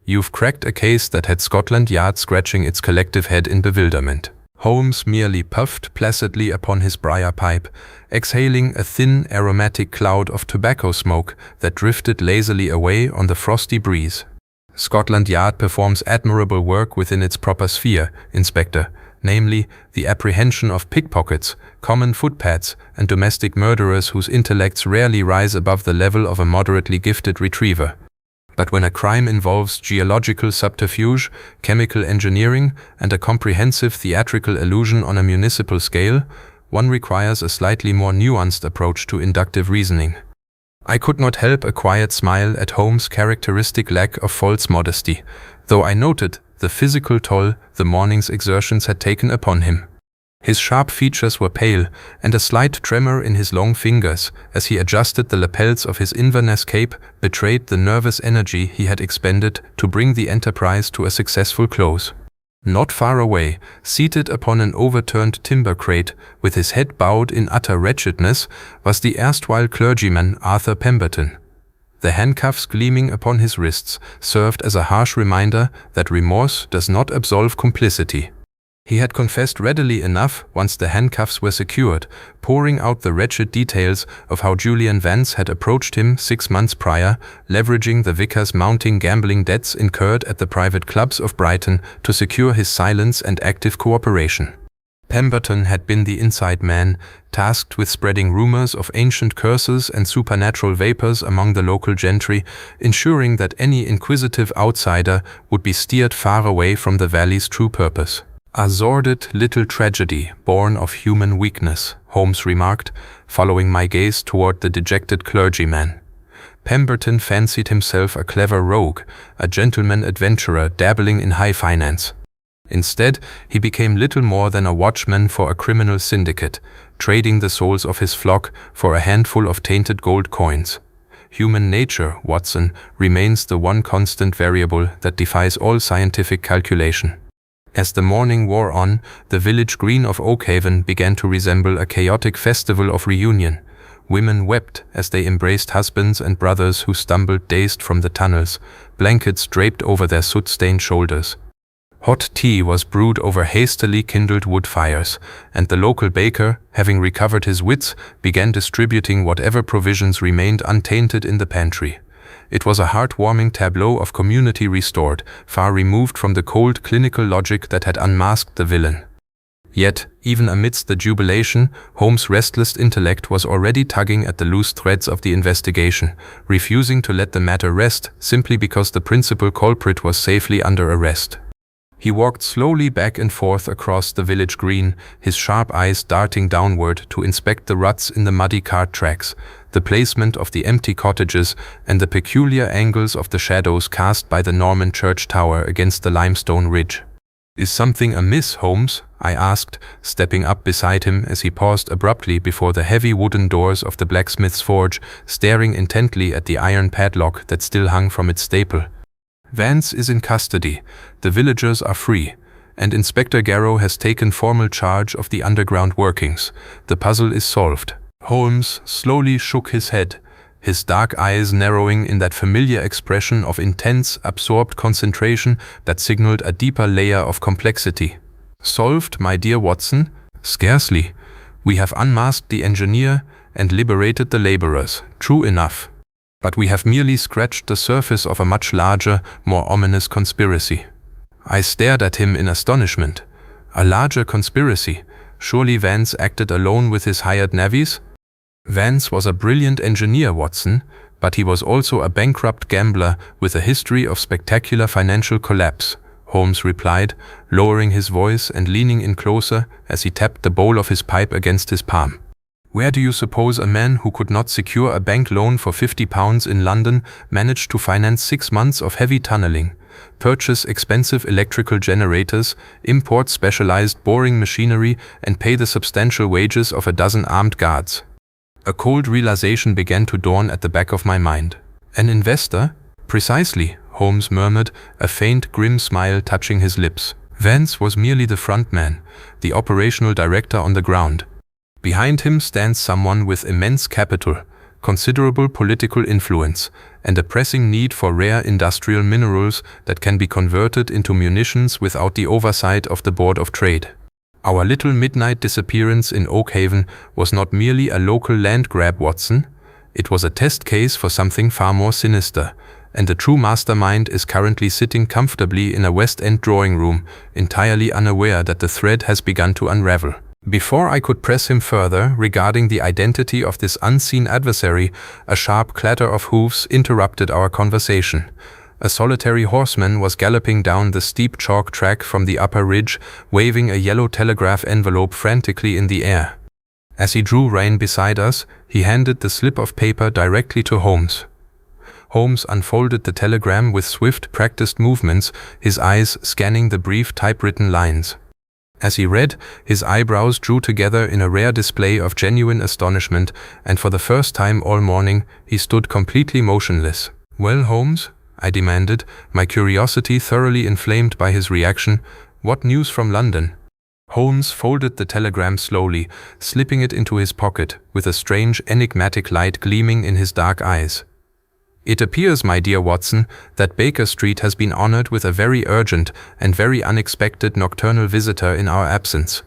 You've cracked a case that had Scotland Yard scratching its collective head in bewilderment." Holmes merely puffed placidly upon his briar pipe, exhaling a thin, aromatic cloud of tobacco smoke that drifted lazily away on the frosty breeze. "Scotland Yard performs admirable work within its proper sphere, Inspector, namely, the apprehension of pickpockets, common footpads, and domestic murderers whose intellects rarely rise above the level of a moderately gifted retriever. But when a crime involves geological subterfuge, chemical engineering, and a comprehensive theatrical illusion on a municipal scale, one requires a slightly more nuanced approach to inductive reasoning." I could not help a quiet smile at Holmes' characteristic lack of false modesty, though I noted the physical toll the morning's exertions had taken upon him. His sharp features were pale, and a slight tremor in his long fingers, as he adjusted the lapels of his Inverness cape, betrayed the nervous energy he had expended to bring the enterprise to a successful close. Not far away, seated upon an overturned timber crate, with his head bowed in utter wretchedness, was the erstwhile clergyman Arthur Pemberton. The handcuffs gleaming upon his wrists served as a harsh reminder that remorse does not absolve complicity. He had confessed readily enough once the handcuffs were secured, pouring out the wretched details of how Julian Vance had approached him 6 months prior, leveraging the vicar's mounting gambling debts incurred at the private clubs of Brighton to secure his silence and active cooperation. Pemberton had been the inside man, tasked with spreading rumors of ancient curses and supernatural vapors among the local gentry, ensuring that any inquisitive outsider would be steered far away from the valley's true purpose. "A sordid little tragedy born of human weakness," Holmes remarked, following my gaze toward the dejected clergyman. Pemberton fancied himself a clever rogue, a gentleman adventurer dabbling in high finance. Instead, he became little more than a watchman for a criminal syndicate, trading the souls of his flock for a handful of tainted gold coins. Human nature, Watson, remains the one constant variable that defies all scientific calculation. As the morning wore on, the village green of Oakhaven began to resemble a chaotic festival of reunion. Women wept as they embraced husbands and brothers who stumbled dazed from the tunnels, blankets draped over their soot-stained shoulders. Hot tea was brewed over hastily kindled wood fires, and the local baker, having recovered his wits, began distributing whatever provisions remained untainted in the pantry. It was a heartwarming tableau of community restored, far removed from the cold clinical logic that had unmasked the villain. Yet, even amidst the jubilation, Holmes' restless intellect was already tugging at the loose threads of the investigation, refusing to let the matter rest simply because the principal culprit was safely under arrest. He walked slowly back and forth across the village green, his sharp eyes darting downward to inspect the ruts in the muddy cart tracks, the placement of the empty cottages, and the peculiar angles of the shadows cast by the Norman church tower against the limestone ridge. "Is something amiss, Holmes?" I asked, stepping up beside him as he paused abruptly before the heavy wooden doors of the blacksmith's forge, staring intently at the iron padlock that still hung from its staple. "Vance is in custody, the villagers are free, and Inspector Garrow has taken formal charge of the underground workings. The puzzle is solved." Holmes slowly shook his head, his dark eyes narrowing in that familiar expression of intense, absorbed concentration that signaled a deeper layer of complexity. "Solved, my dear Watson? Scarcely. We have unmasked the engineer and liberated the laborers, true enough. But we have merely scratched the surface of a much larger, more ominous conspiracy." I stared at him in astonishment. A larger conspiracy? Surely Vance acted alone with his hired navvies? Vance was a brilliant engineer, Watson, but he was also a bankrupt gambler with a history of spectacular financial collapse, Holmes replied, lowering his voice and leaning in closer as he tapped the bowl of his pipe against his palm. "Where do you suppose a man who could not secure a bank loan for £50 in London managed to finance 6 months of heavy tunneling, purchase expensive electrical generators, import specialized boring machinery, and pay the substantial wages of a dozen armed guards?" A cold realization began to dawn at the back of my mind. "An investor?" "Precisely," Holmes murmured, a faint, grim smile touching his lips. "Vance was merely the front man, the operational director on the ground. Behind him stands someone with immense capital, considerable political influence, and a pressing need for rare industrial minerals that can be converted into munitions without the oversight of the Board of Trade. Our little midnight disappearance in Oakhaven was not merely a local land grab, Watson. It was a test case for something far more sinister, and the true mastermind is currently sitting comfortably in a West End drawing room, entirely unaware that the thread has begun to unravel." Before I could press him further regarding the identity of this unseen adversary, a sharp clatter of hooves interrupted our conversation. A solitary horseman was galloping down the steep chalk track from the upper ridge, waving a yellow telegraph envelope frantically in the air. As he drew rein beside us, he handed the slip of paper directly to Holmes. Holmes unfolded the telegram with swift, practiced movements, his eyes scanning the brief typewritten lines. As he read, his eyebrows drew together in a rare display of genuine astonishment, and for the first time all morning he stood completely motionless. "Well, Holmes?" I demanded, my curiosity thoroughly inflamed by his reaction. "What news from London?" Holmes folded the telegram slowly, slipping it into his pocket, with a strange, enigmatic light gleaming in his dark eyes. "It appears, my dear Watson, that Baker Street has been honored with a very urgent and very unexpected nocturnal visitor in our absence.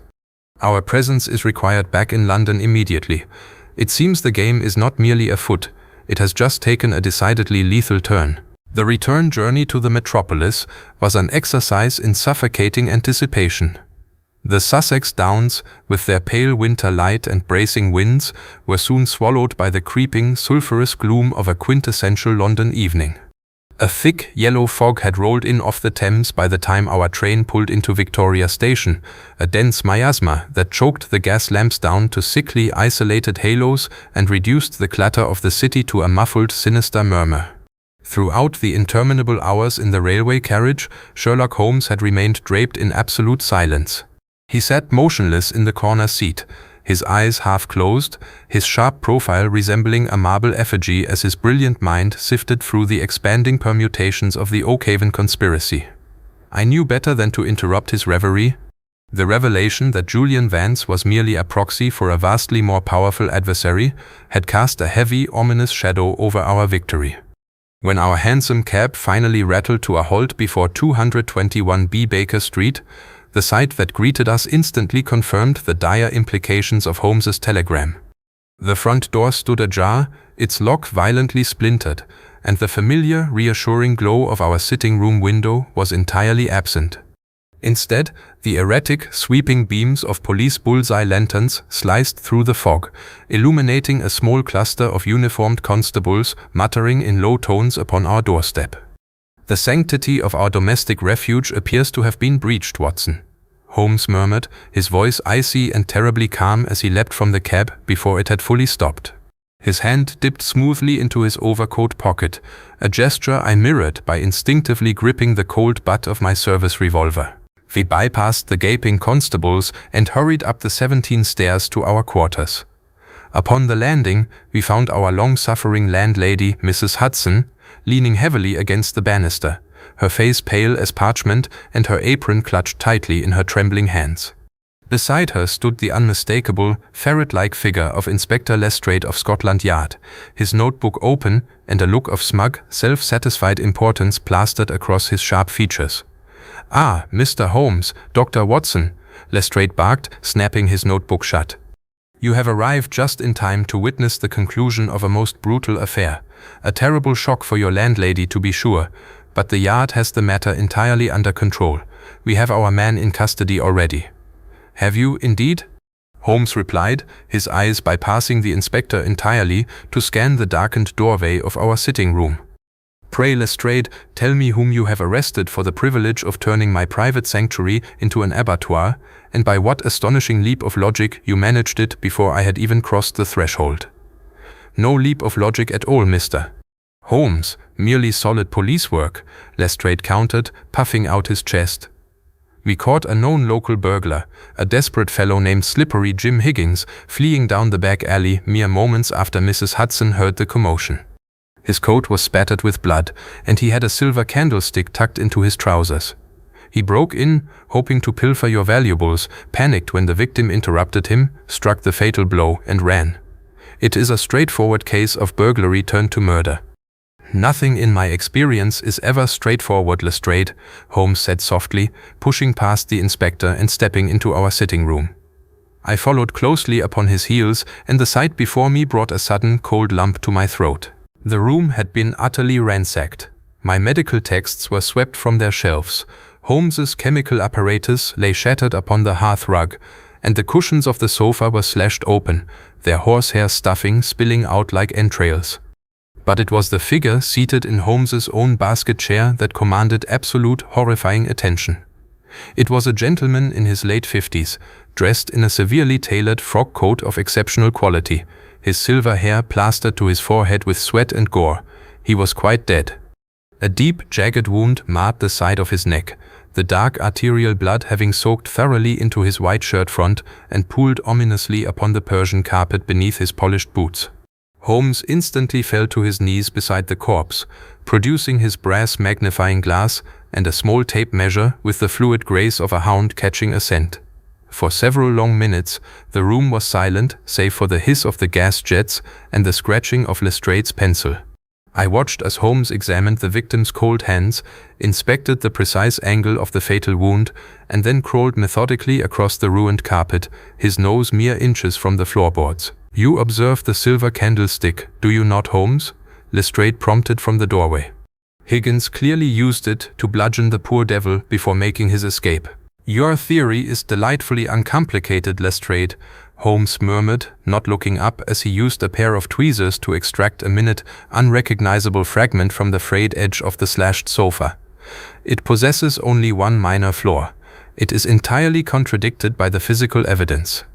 Our presence is required back in London immediately. It seems the game is not merely afoot, it has just taken a decidedly lethal turn." The return journey to the metropolis was an exercise in suffocating anticipation. The Sussex Downs, with their pale winter light and bracing winds, were soon swallowed by the creeping, sulphurous gloom of a quintessential London evening. A thick, yellow fog had rolled in off the Thames by the time our train pulled into Victoria Station, a dense miasma that choked the gas lamps down to sickly, isolated halos and reduced the clatter of the city to a muffled, sinister murmur. Throughout the interminable hours in the railway carriage, Sherlock Holmes had remained draped in absolute silence. He sat motionless in the corner seat, his eyes half closed, his sharp profile resembling a marble effigy as his brilliant mind sifted through the expanding permutations of the Oakhaven conspiracy. I knew better than to interrupt his reverie. The revelation that Julian Vance was merely a proxy for a vastly more powerful adversary had cast a heavy, ominous shadow over our victory. When our hansom cab finally rattled to a halt before 221B Baker Street, the sight that greeted us instantly confirmed the dire implications of Holmes's telegram. The front door stood ajar, its lock violently splintered, and the familiar, reassuring glow of our sitting-room window was entirely absent. Instead, the erratic, sweeping beams of police bullseye lanterns sliced through the fog, illuminating a small cluster of uniformed constables muttering in low tones upon our doorstep. "The sanctity of our domestic refuge appears to have been breached, Watson," Holmes murmured, his voice icy and terribly calm as he leapt from the cab before it had fully stopped. His hand dipped smoothly into his overcoat pocket, a gesture I mirrored by instinctively gripping the cold butt of my service revolver. We bypassed the gaping constables and hurried up the 17 stairs to our quarters. Upon the landing, we found our long-suffering landlady, Mrs. Hudson, leaning heavily against the banister, her face pale as parchment and her apron clutched tightly in her trembling hands. Beside her stood the unmistakable, ferret-like figure of Inspector Lestrade of Scotland Yard, his notebook open and a look of smug, self-satisfied importance plastered across his sharp features. "Ah, Mr. Holmes, Dr. Watson," Lestrade barked, snapping his notebook shut. "You have arrived just in time to witness the conclusion of a most brutal affair. A terrible shock for your landlady, to be sure, but the Yard has the matter entirely under control. We have our man in custody already." "Have you, indeed?" Holmes replied, his eyes bypassing the inspector entirely to scan the darkened doorway of our sitting room. "Pray, Lestrade, tell me whom you have arrested for the privilege of turning my private sanctuary into an abattoir, and by what astonishing leap of logic you managed it before I had even crossed the threshold." "No leap of logic at all, Mr. Holmes, merely solid police work," Lestrade countered, puffing out his chest. "We caught a known local burglar, a desperate fellow named Slippery Jim Higgins, fleeing down the back alley mere moments after Mrs. Hudson heard the commotion. His coat was spattered with blood, and he had a silver candlestick tucked into his trousers. He broke in, hoping to pilfer your valuables, panicked when the victim interrupted him, struck the fatal blow, and ran. It is a straightforward case of burglary turned to murder." "Nothing in my experience is ever straightforward, Lestrade," Holmes said softly, pushing past the inspector and stepping into our sitting room. I followed closely upon his heels, and the sight before me brought a sudden, cold lump to my throat. The room had been utterly ransacked. My medical texts were swept from their shelves. Holmes's chemical apparatus lay shattered upon the hearth rug, and the cushions of the sofa were slashed open, their horsehair stuffing spilling out like entrails. But it was the figure seated in Holmes's own basket chair that commanded absolute, horrifying attention. It was a gentleman in his late 50s, dressed in a severely tailored frock coat of exceptional quality, his silver hair plastered to his forehead with sweat and gore. He was quite dead. A deep, jagged wound marred the side of his neck, the dark arterial blood having soaked thoroughly into his white shirt front and pooled ominously upon the Persian carpet beneath his polished boots. Holmes instantly fell to his knees beside the corpse, producing his brass magnifying glass and a small tape measure with the fluid grace of a hound catching a scent. For several long minutes, the room was silent save for the hiss of the gas jets and the scratching of Lestrade's pencil. I watched as Holmes examined the victim's cold hands, inspected the precise angle of the fatal wound, and then crawled methodically across the ruined carpet, his nose mere inches from the floorboards. "You observe the silver candlestick, do you not, Holmes?" Lestrade prompted from the doorway. "Higgins clearly used it to bludgeon the poor devil before making his escape." "Your theory is delightfully uncomplicated, Lestrade," Holmes murmured, not looking up as he used a pair of tweezers to extract a minute, unrecognizable fragment from the frayed edge of the slashed sofa. "It possesses only one minor flaw. It is entirely contradicted by the physical evidence.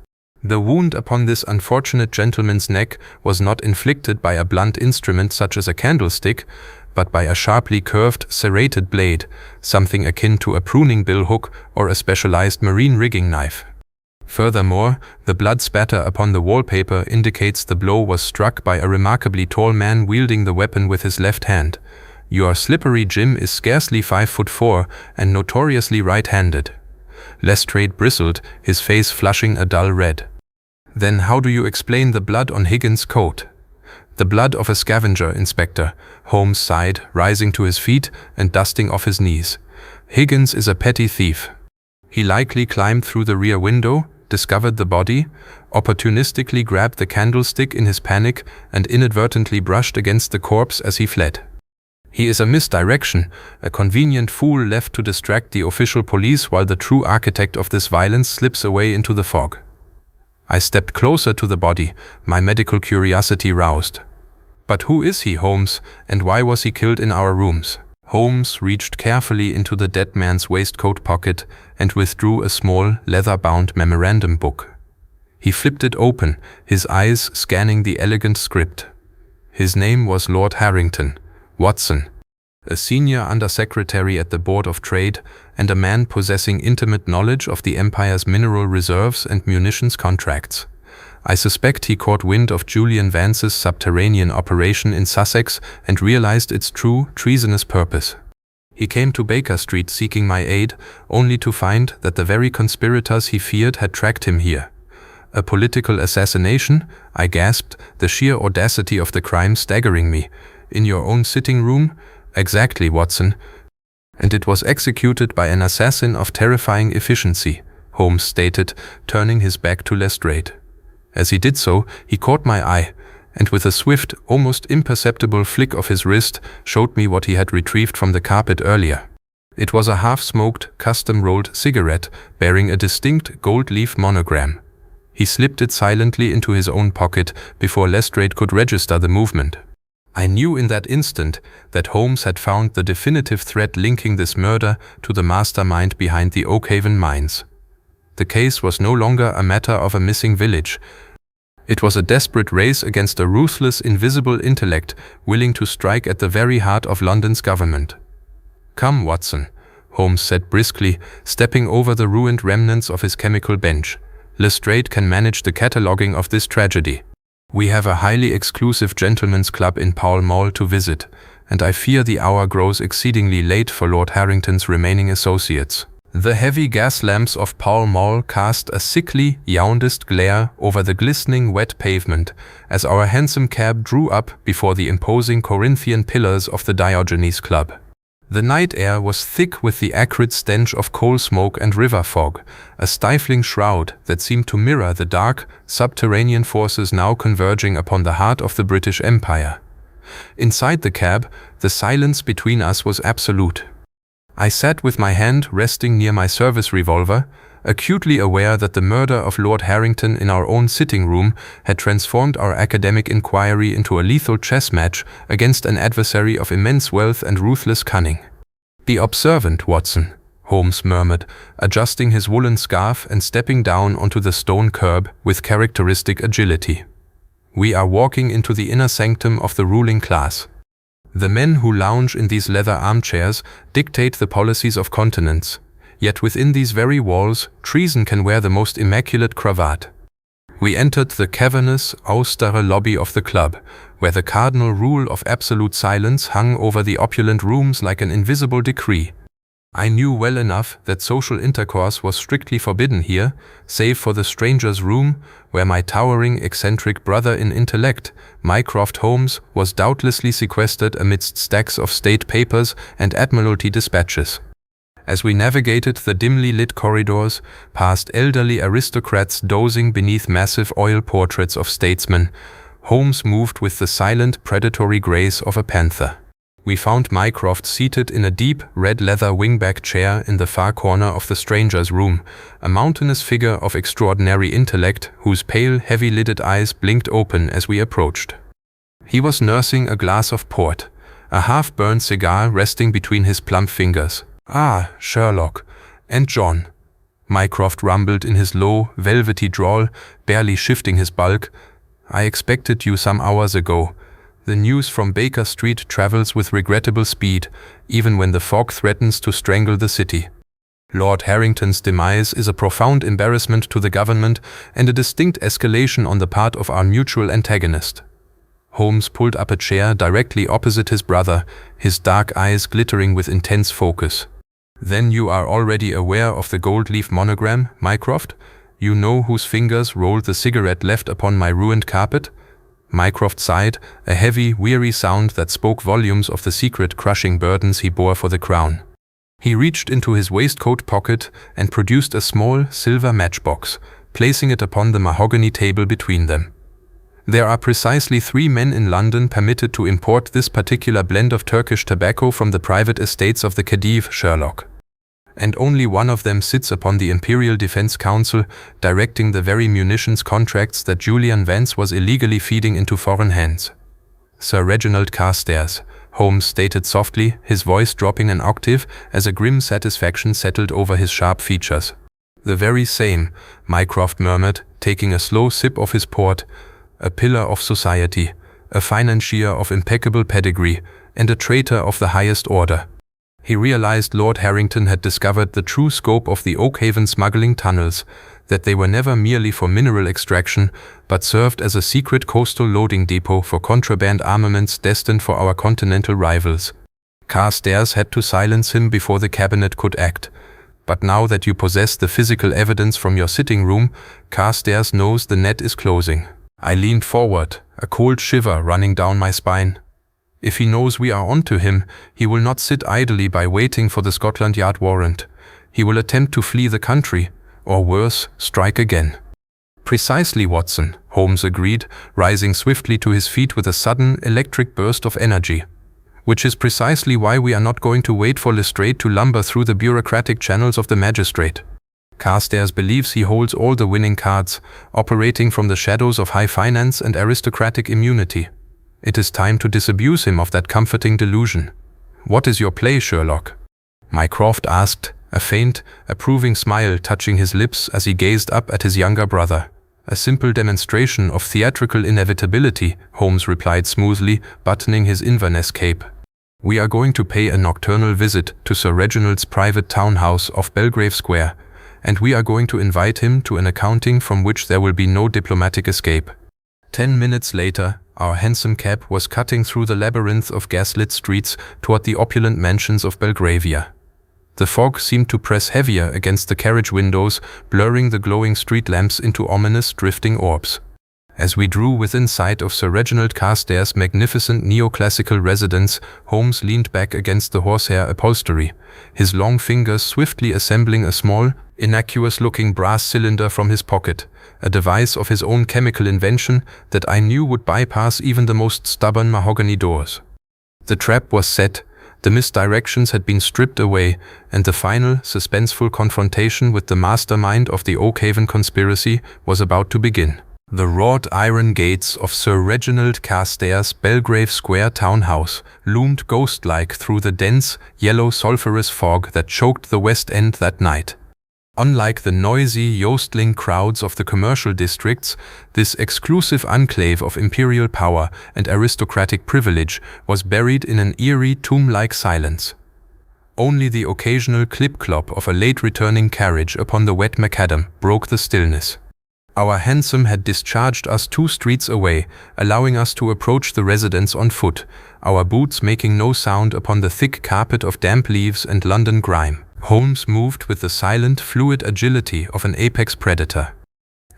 The wound upon this unfortunate gentleman's neck was not inflicted by a blunt instrument such as a candlestick, but by a sharply curved, serrated blade, something akin to a pruning billhook or a specialized marine rigging knife. Furthermore, the blood spatter upon the wallpaper indicates the blow was struck by a remarkably tall man wielding the weapon with his left hand. Your slippery Jim is scarcely 5'4" and notoriously right-handed." Lestrade bristled, his face flushing a dull red. "Then how do you explain the blood on Higgins' coat?" "The blood of a scavenger, Inspector," Holmes sighed, rising to his feet and dusting off his knees. "Higgins is a petty thief. He likely climbed through the rear window, discovered the body, opportunistically grabbed the candlestick in his panic, and inadvertently brushed against the corpse as he fled. He is a misdirection, a convenient fool left to distract the official police while the true architect of this violence slips away into the fog." I stepped closer to the body, my medical curiosity roused. "But who is he, Holmes, and why was he killed in our rooms?" Holmes reached carefully into the dead man's waistcoat pocket and withdrew a small, leather-bound memorandum book. He flipped it open, his eyes scanning the elegant script. His name was Lord Harrington, Watson, a senior undersecretary at the Board of Trade and a man possessing intimate knowledge of the Empire's mineral reserves and munitions contracts. I suspect he caught wind of Julian Vance's subterranean operation in Sussex and realized its true, treasonous purpose. He came to Baker Street seeking my aid, only to find that the very conspirators he feared had tracked him here. "A political assassination?" I gasped, the sheer audacity of the crime staggering me. "In your own sitting room?" "Exactly, Watson. And it was executed by an assassin of terrifying efficiency," Holmes stated, turning his back to Lestrade. As he did so, he caught my eye, and with a swift, almost imperceptible flick of his wrist, showed me what he had retrieved from the carpet earlier. It was a half-smoked, custom-rolled cigarette bearing a distinct gold-leaf monogram. He slipped it silently into his own pocket before Lestrade could register the movement. I knew in that instant that Holmes had found the definitive thread linking this murder to the mastermind behind the Oakhaven mines. The case was no longer a matter of a missing village. It was a desperate race against a ruthless, invisible intellect willing to strike at the very heart of London's government. "Come, Watson," Holmes said briskly, stepping over the ruined remnants of his chemical bench. "Lestrade can manage the cataloguing of this tragedy. We have a highly exclusive gentlemen's club in Pall Mall to visit, and I fear the hour grows exceedingly late for Lord Harrington's remaining associates." The heavy gas lamps of Pall Mall cast a sickly, jaundiced glare over the glistening wet pavement as our hansom cab drew up before the imposing Corinthian pillars of the Diogenes Club. The night air was thick with the acrid stench of coal smoke and river fog, a stifling shroud that seemed to mirror the dark, subterranean forces now converging upon the heart of the British Empire. Inside the cab, the silence between us was absolute. I sat with my hand resting near my service revolver, acutely aware that the murder of Lord Harrington in our own sitting room had transformed our academic inquiry into a lethal chess match against an adversary of immense wealth and ruthless cunning. "Be observant, Watson," Holmes murmured, adjusting his woolen scarf and stepping down onto the stone curb with characteristic agility. "We are walking into the inner sanctum of the ruling class. The men who lounge in these leather armchairs dictate the policies of continents, Yet within these very walls, treason can wear the most immaculate cravat. We entered the cavernous, austere lobby of the club, where the cardinal rule of absolute silence hung over the opulent rooms like an invisible decree. I knew well enough that social intercourse was strictly forbidden here, save for the stranger's room, where my towering, eccentric brother in intellect, Mycroft Holmes, was doubtlessly sequestered amidst stacks of state papers and admiralty dispatches. As we navigated the dimly lit corridors, past elderly aristocrats dozing beneath massive oil portraits of statesmen, Holmes moved with the silent, predatory grace of a panther. We found Mycroft seated in a deep, red leather wingback chair in the far corner of the stranger's room, a mountainous figure of extraordinary intellect whose pale, heavy-lidded eyes blinked open as we approached. He was nursing a glass of port, a half-burned cigar resting between his plump fingers. "Ah, Sherlock. And John," Mycroft rumbled in his low, velvety drawl, barely shifting his bulk. "I expected you some hours ago. The news from Baker Street travels with regrettable speed, even when the fog threatens to strangle the city. Lord Harrington's demise is a profound embarrassment to the government and a distinct escalation on the part of our mutual antagonist." Holmes pulled up a chair directly opposite his brother, his dark eyes glittering with intense focus. "Then you are already aware of the gold leaf monogram, Mycroft? You know whose fingers rolled the cigarette left upon my ruined carpet?" Mycroft sighed, a heavy, weary sound that spoke volumes of the secret crushing burdens he bore for the crown. He reached into his waistcoat pocket and produced a small, silver matchbox, placing it upon the mahogany table between them. "There are precisely 3 men in London permitted to import this particular blend of Turkish tobacco from the private estates of the Khedive, Sherlock. And only one of them sits upon the Imperial Defense Council, directing the very munitions contracts that Julian Vance was illegally feeding into foreign hands. Sir Reginald Carstairs," Holmes stated softly, his voice dropping an octave as a grim satisfaction settled over his sharp features. "The very same," Mycroft murmured, taking a slow sip of his port. "A pillar of society, a financier of impeccable pedigree, and a traitor of the highest order." He realized Lord Harrington had discovered the true scope of the Oakhaven smuggling tunnels, that they were never merely for mineral extraction, but served as a secret coastal loading depot for contraband armaments destined for our continental rivals. Carstairs had to silence him before the cabinet could act. "But now that you possess the physical evidence from your sitting room, Carstairs knows the net is closing." I leaned forward, a cold shiver running down my spine. "If he knows we are onto him, he will not sit idly by waiting for the Scotland Yard warrant. He will attempt to flee the country, or worse, strike again." "Precisely, Watson," Holmes agreed, rising swiftly to his feet with a sudden, electric burst of energy. "Which is precisely why we are not going to wait for Lestrade to lumber through the bureaucratic channels of the magistrate. Carstairs believes he holds all the winning cards, operating from the shadows of high finance and aristocratic immunity. It is time to disabuse him of that comforting delusion." "What is your play, Sherlock?" Mycroft asked, a faint, approving smile touching his lips as he gazed up at his younger brother. "A simple demonstration of theatrical inevitability," Holmes replied smoothly, buttoning his Inverness cape. "We are going to pay a nocturnal visit to Sir Reginald's private townhouse off Belgrave Square, and we are going to invite him to an accounting from which there will be no diplomatic escape." 10 minutes later, our hansom cab was cutting through the labyrinth of gaslit streets toward the opulent mansions of Belgravia. The fog seemed to press heavier against the carriage windows, blurring the glowing street lamps into ominous, drifting orbs. As we drew within sight of Sir Reginald Carstairs' magnificent neoclassical residence, Holmes leaned back against the horsehair upholstery, his long fingers swiftly assembling a small, innocuous-looking brass cylinder from his pocket, a device of his own chemical invention that I knew would bypass even the most stubborn mahogany doors. The trap was set, the misdirections had been stripped away, and the final, suspenseful confrontation with the mastermind of the Oakhaven conspiracy was about to begin. The wrought iron gates of Sir Reginald Carstairs' Belgrave Square townhouse loomed ghost-like through the dense, yellow sulphurous fog that choked the West End that night. Unlike the noisy, jostling crowds of the commercial districts, this exclusive enclave of imperial power and aristocratic privilege was buried in an eerie, tomb-like silence. Only the occasional clip-clop of a late-returning carriage upon the wet macadam broke the stillness. Our hansom had discharged us 2 streets away, allowing us to approach the residence on foot, our boots making no sound upon the thick carpet of damp leaves and London grime. Holmes moved with the silent, fluid agility of an apex predator.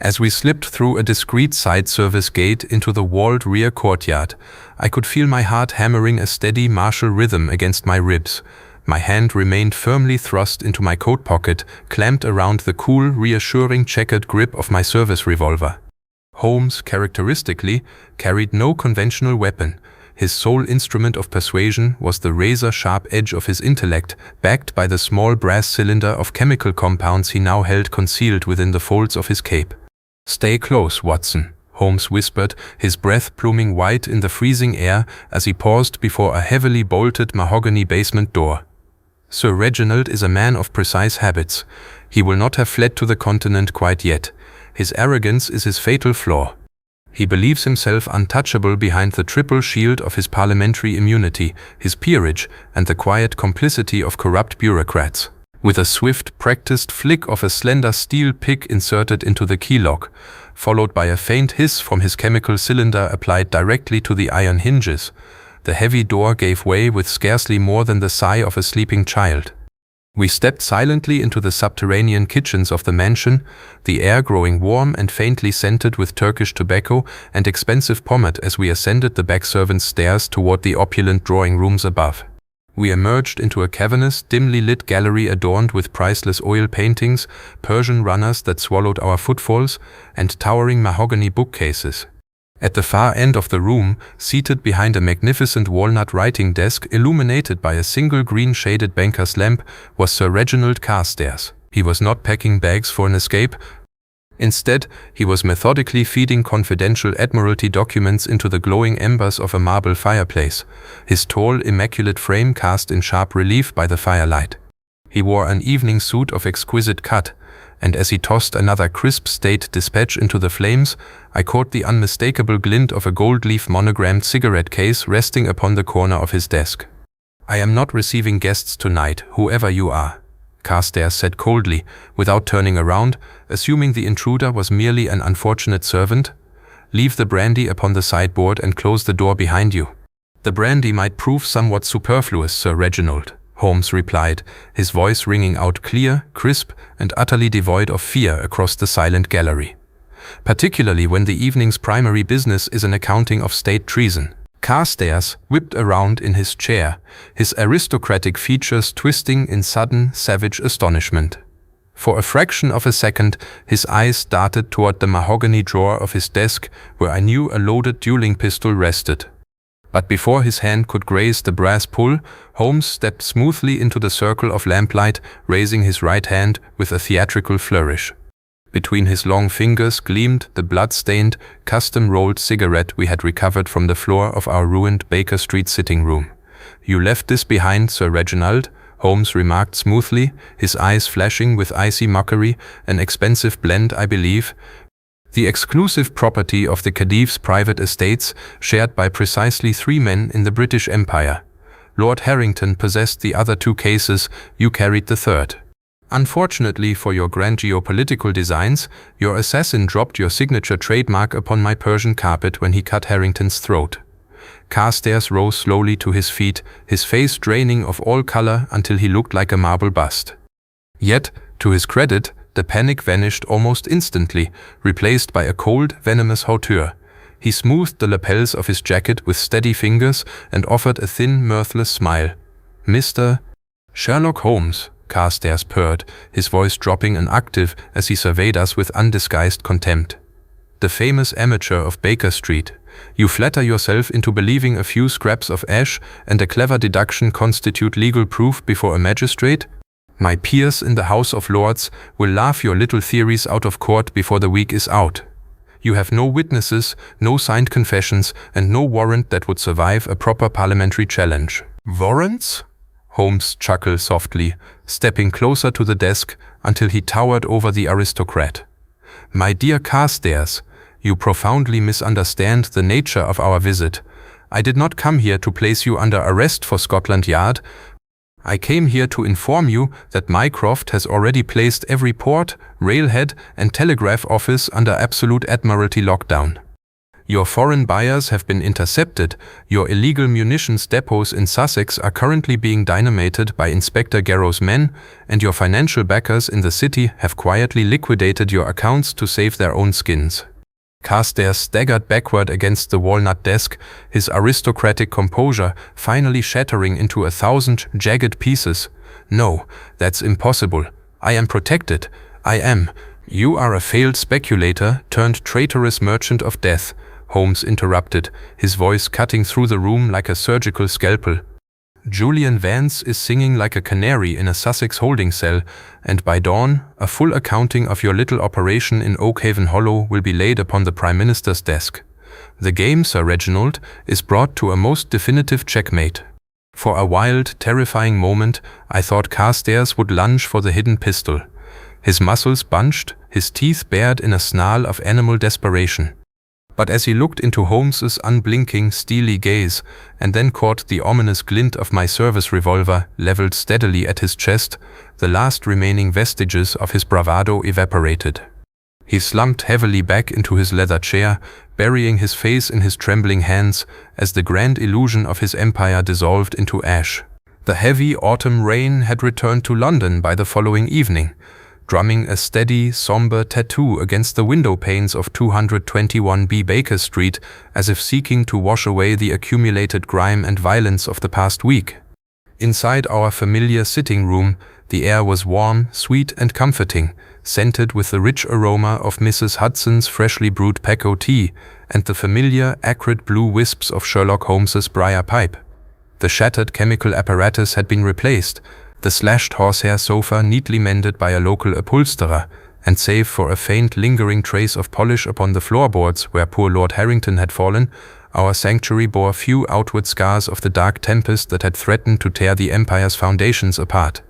As we slipped through a discreet side service gate into the walled rear courtyard, I could feel my heart hammering a steady martial rhythm against my ribs. My hand remained firmly thrust into my coat pocket, clamped around the cool, reassuring checkered grip of my service revolver. Holmes, characteristically, carried no conventional weapon. His sole instrument of persuasion was the razor-sharp edge of his intellect, backed by the small brass cylinder of chemical compounds he now held concealed within the folds of his cape. "Stay close, Watson," Holmes whispered, his breath pluming white in the freezing air as he paused before a heavily bolted mahogany basement door. "Sir Reginald is a man of precise habits. He will not have fled to the continent quite yet. His arrogance is his fatal flaw. He believes himself untouchable behind the triple shield of his parliamentary immunity, his peerage, and the quiet complicity of corrupt bureaucrats." With a swift, practiced flick of a slender steel pick inserted into the key lock, followed by a faint hiss from his chemical cylinder applied directly to the iron hinges, the heavy door gave way with scarcely more than the sigh of a sleeping child. We stepped silently into the subterranean kitchens of the mansion, the air growing warm and faintly scented with Turkish tobacco and expensive pomade as we ascended the back servants' stairs toward the opulent drawing rooms above. We emerged into a cavernous, dimly lit gallery adorned with priceless oil paintings, Persian runners that swallowed our footfalls, and towering mahogany bookcases. At the far end of the room, seated behind a magnificent walnut writing desk illuminated by a single green-shaded banker's lamp, was Sir Reginald Carstairs. He was not packing bags for an escape. Instead, he was methodically feeding confidential Admiralty documents into the glowing embers of a marble fireplace, his tall, immaculate frame cast in sharp relief by the firelight. He wore an evening suit of exquisite cut, and as he tossed another crisp state dispatch into the flames, I caught the unmistakable glint of a gold-leaf monogrammed cigarette case resting upon the corner of his desk. "I am not receiving guests tonight, whoever you are," Carstairs said coldly, without turning around, assuming the intruder was merely an unfortunate servant. "Leave the brandy upon the sideboard and close the door behind you." "The brandy might prove somewhat superfluous, Sir Reginald," Holmes replied, his voice ringing out clear, crisp, and utterly devoid of fear across the silent gallery. "Particularly when the evening's primary business is an accounting of state treason." Carstairs whipped around in his chair, his aristocratic features twisting in sudden, savage astonishment. For a fraction of a second, his eyes darted toward the mahogany drawer of his desk where I knew a loaded dueling pistol rested. But before his hand could graze the brass pull, Holmes stepped smoothly into the circle of lamplight, raising his right hand with a theatrical flourish. Between his long fingers gleamed the blood-stained, custom-rolled cigarette we had recovered from the floor of our ruined Baker Street sitting room. "You left this behind, Sir Reginald," Holmes remarked smoothly, his eyes flashing with icy mockery, "an expensive blend, I believe. The exclusive property of the Khedive's private estates, shared by precisely 3 men in the British Empire. Lord Harrington possessed the other 2 cases, you carried the 3rd. Unfortunately for your grand geopolitical designs, your assassin dropped your signature trademark upon my Persian carpet when he cut Harrington's throat." Carstairs rose slowly to his feet, his face draining of all color until he looked like a marble bust. Yet, to his credit, the panic vanished almost instantly, replaced by a cold, venomous hauteur. He smoothed the lapels of his jacket with steady fingers and offered a thin, mirthless smile. "Mr. Sherlock Holmes," Carstairs purred, his voice dropping an octave as he surveyed us with undisguised contempt. "The famous amateur of Baker Street. You flatter yourself into believing a few scraps of ash and a clever deduction constitute legal proof before a magistrate? My peers in the House of Lords will laugh your little theories out of court before the week is out. You have no witnesses, no signed confessions, and no warrant that would survive a proper parliamentary challenge." "Warrants?" Holmes chuckled softly, stepping closer to the desk until he towered over the aristocrat. "My dear Carstairs, you profoundly misunderstand the nature of our visit. I did not come here to place you under arrest for Scotland Yard. I came here to inform you that Mycroft has already placed every port, railhead and telegraph office under absolute Admiralty lockdown. Your foreign buyers have been intercepted, your illegal munitions depots in Sussex are currently being dynamited by Inspector Garrow's men, and your financial backers in the city have quietly liquidated your accounts to save their own skins. Carstairs staggered backward against the walnut desk, his aristocratic composure finally shattering into 1,000 jagged pieces. No, that's impossible. I am protected. I am. You are a failed speculator turned traitorous merchant of death, Holmes interrupted, his voice cutting through the room like a surgical scalpel. Julian Vance is singing like a canary in a Sussex holding cell, and by dawn, a full accounting of your little operation in Oakhaven Hollow will be laid upon the Prime Minister's desk. The game, Sir Reginald, is brought to a most definitive checkmate. For a wild, terrifying moment, I thought Carstairs would lunge for the hidden pistol. His muscles bunched, his teeth bared in a snarl of animal desperation. But as he looked into Holmes's unblinking, steely gaze, and then caught the ominous glint of my service revolver leveled steadily at his chest, the last remaining vestiges of his bravado evaporated. He slumped heavily back into his leather chair, burying his face in his trembling hands as the grand illusion of his empire dissolved into ash. The heavy autumn rain had returned to London by the following evening, drumming a steady, somber tattoo against the window panes of 221B Baker Street, as if seeking to wash away the accumulated grime and violence of the past week. Inside our familiar sitting room, the air was warm, sweet and comforting, scented with the rich aroma of Mrs. Hudson's freshly brewed Peco tea and the familiar, acrid blue wisps of Sherlock Holmes's briar pipe. The shattered chemical apparatus had been replaced, the slashed horsehair sofa neatly mended by a local upholsterer, and save for a faint lingering trace of polish upon the floorboards where poor Lord Harrington had fallen, our sanctuary bore few outward scars of the dark tempest that had threatened to tear the empire's foundations apart.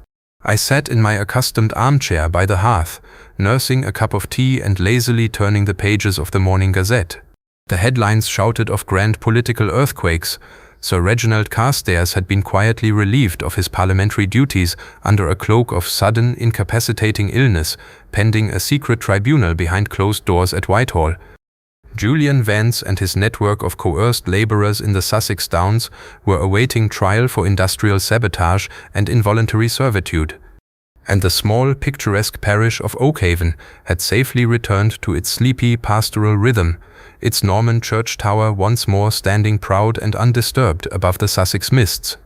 I sat in my accustomed armchair by the hearth, nursing a cup of tea and lazily turning the pages of the Morning Gazette. The headlines shouted of grand political earthquakes. Sir Reginald Carstairs had been quietly relieved of his parliamentary duties under a cloak of sudden, incapacitating illness, pending a secret tribunal behind closed doors at Whitehall. Julian Vance and his network of coerced labourers in the Sussex Downs were awaiting trial for industrial sabotage and involuntary servitude. And the small, picturesque parish of Oakhaven had safely returned to its sleepy, pastoral rhythm, its Norman church tower once more standing proud and undisturbed above the Sussex mists.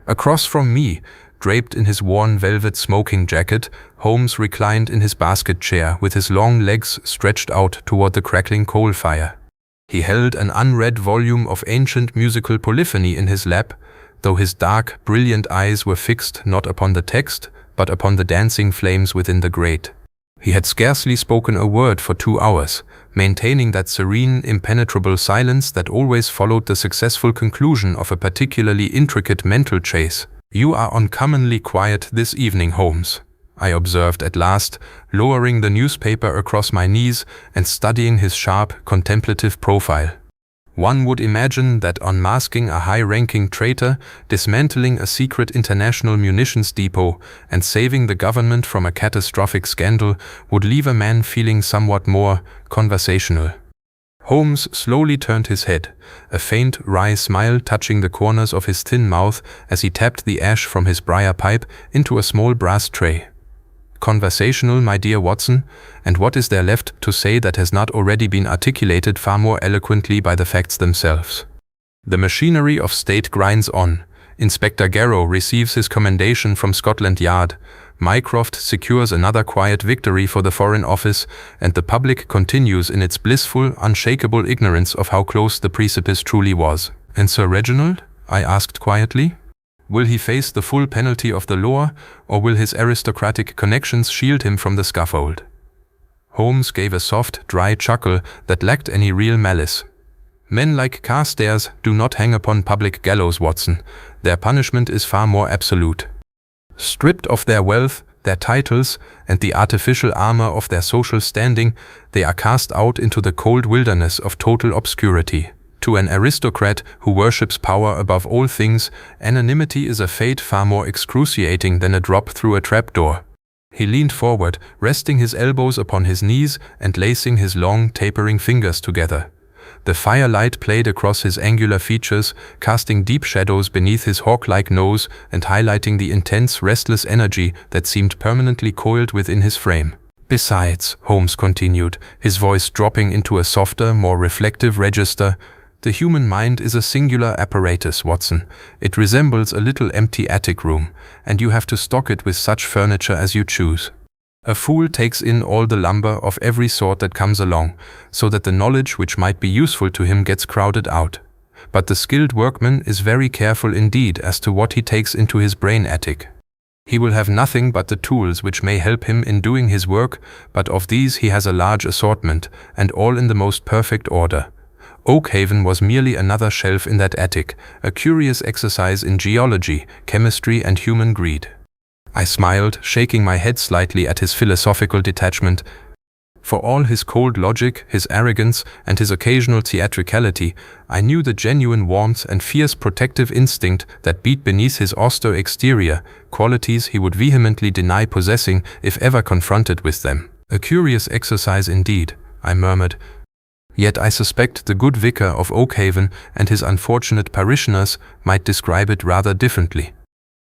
Across from me, draped in his worn velvet smoking jacket, Holmes reclined in his basket chair with his long legs stretched out toward the crackling coal fire. He held an unread volume of ancient musical polyphony in his lap, though his dark, brilliant eyes were fixed not upon the text, but upon the dancing flames within the grate. He had scarcely spoken a word for 2 hours, maintaining that serene, impenetrable silence that always followed the successful conclusion of a particularly intricate mental chase. "You are uncommonly quiet this evening, Holmes," I observed at last, lowering the newspaper across my knees and studying his sharp, contemplative profile. One would imagine that unmasking a high-ranking traitor, dismantling a secret international munitions depot, and saving the government from a catastrophic scandal would leave a man feeling somewhat more conversational. Holmes slowly turned his head, a faint, wry smile touching the corners of his thin mouth as he tapped the ash from his briar pipe into a small brass tray. "Conversational, my dear Watson, and what is there left to say that has not already been articulated far more eloquently by the facts themselves? The machinery of state grinds on. Inspector Garrow receives his commendation from Scotland Yard, Mycroft secures another quiet victory for the Foreign Office, and the public continues in its blissful, unshakable ignorance of how close the precipice truly was." "And Sir Reginald?" I asked quietly. "Will he face the full penalty of the law, or will his aristocratic connections shield him from the scaffold?" Holmes gave a soft, dry chuckle that lacked any real malice. "Men like Carstairs do not hang upon public gallows, Watson. Their punishment is far more absolute. Stripped of their wealth, their titles, and the artificial armor of their social standing, they are cast out into the cold wilderness of total obscurity, To an aristocrat who worships power above all things, anonymity is a fate far more excruciating than a drop through a trapdoor. He leaned forward, resting his elbows upon his knees and lacing his long, tapering fingers together. The firelight played across his angular features, casting deep shadows beneath his hawk-like nose and highlighting the intense, restless energy that seemed permanently coiled within his frame. "Besides," Holmes continued, his voice dropping into a softer, more reflective register, "the human mind is a singular apparatus, Watson. It resembles a little empty attic room, and you have to stock it with such furniture as you choose. A fool takes in all the lumber of every sort that comes along, so that the knowledge which might be useful to him gets crowded out. But the skilled workman is very careful indeed as to what he takes into his brain attic. He will have nothing but the tools which may help him in doing his work, but of these he has a large assortment, and all in the most perfect order. Oakhaven was merely another shelf in that attic, a curious exercise in geology, chemistry, and human greed." I smiled, shaking my head slightly at his philosophical detachment. For all his cold logic, his arrogance, and his occasional theatricality, I knew the genuine warmth and fierce protective instinct that beat beneath his austere exterior, qualities he would vehemently deny possessing if ever confronted with them. "A curious exercise indeed," I murmured. Yet I suspect the good vicar of Oakhaven and his unfortunate parishioners might describe it rather differently.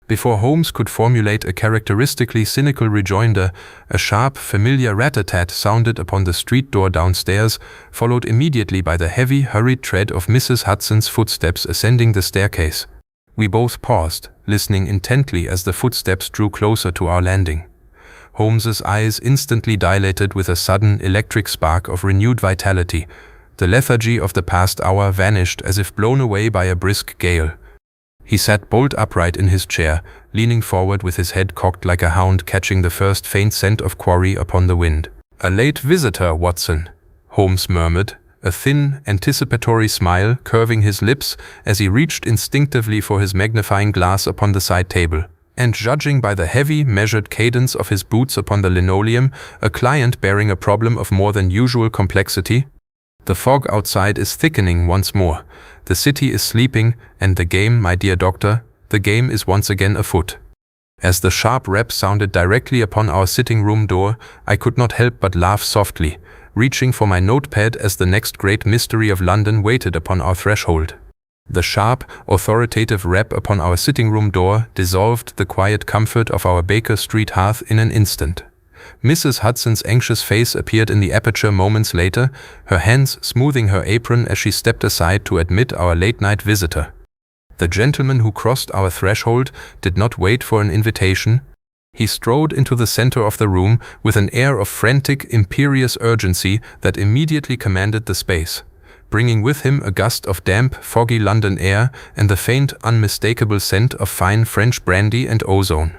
Before Holmes could formulate a characteristically cynical rejoinder, a sharp, familiar rat-a-tat sounded upon the street door downstairs, followed immediately by the heavy, hurried tread of Mrs. Hudson's footsteps ascending the staircase. We both paused, listening intently as the footsteps drew closer to our landing. Holmes's eyes instantly dilated with a sudden electric spark of renewed vitality. The lethargy of the past hour vanished as if blown away by a brisk gale. He sat bolt upright in his chair, leaning forward with his head cocked like a hound catching the first faint scent of quarry upon the wind. "A late visitor, Watson," Holmes murmured, a thin, anticipatory smile curving his lips as he reached instinctively for his magnifying glass upon the side table. And judging by the heavy, measured cadence of his boots upon the linoleum, a client bearing a problem of more than usual complexity. The fog outside is thickening once more. The city is sleeping, and the game, my dear doctor, the game is once again afoot. As the sharp rap sounded directly upon our sitting room door, I could not help but laugh softly, reaching for my notepad as the next great mystery of London waited upon our threshold. The sharp, authoritative rap upon our sitting room door dissolved the quiet comfort of our Baker Street hearth in an instant. Mrs. Hudson's anxious face appeared in the aperture moments later, her hands smoothing her apron as she stepped aside to admit our late-night visitor. The gentleman who crossed our threshold did not wait for an invitation. He strode into the center of the room with an air of frantic, imperious urgency that immediately commanded the space, bringing with him a gust of damp, foggy London air and the faint, unmistakable scent of fine French brandy and ozone.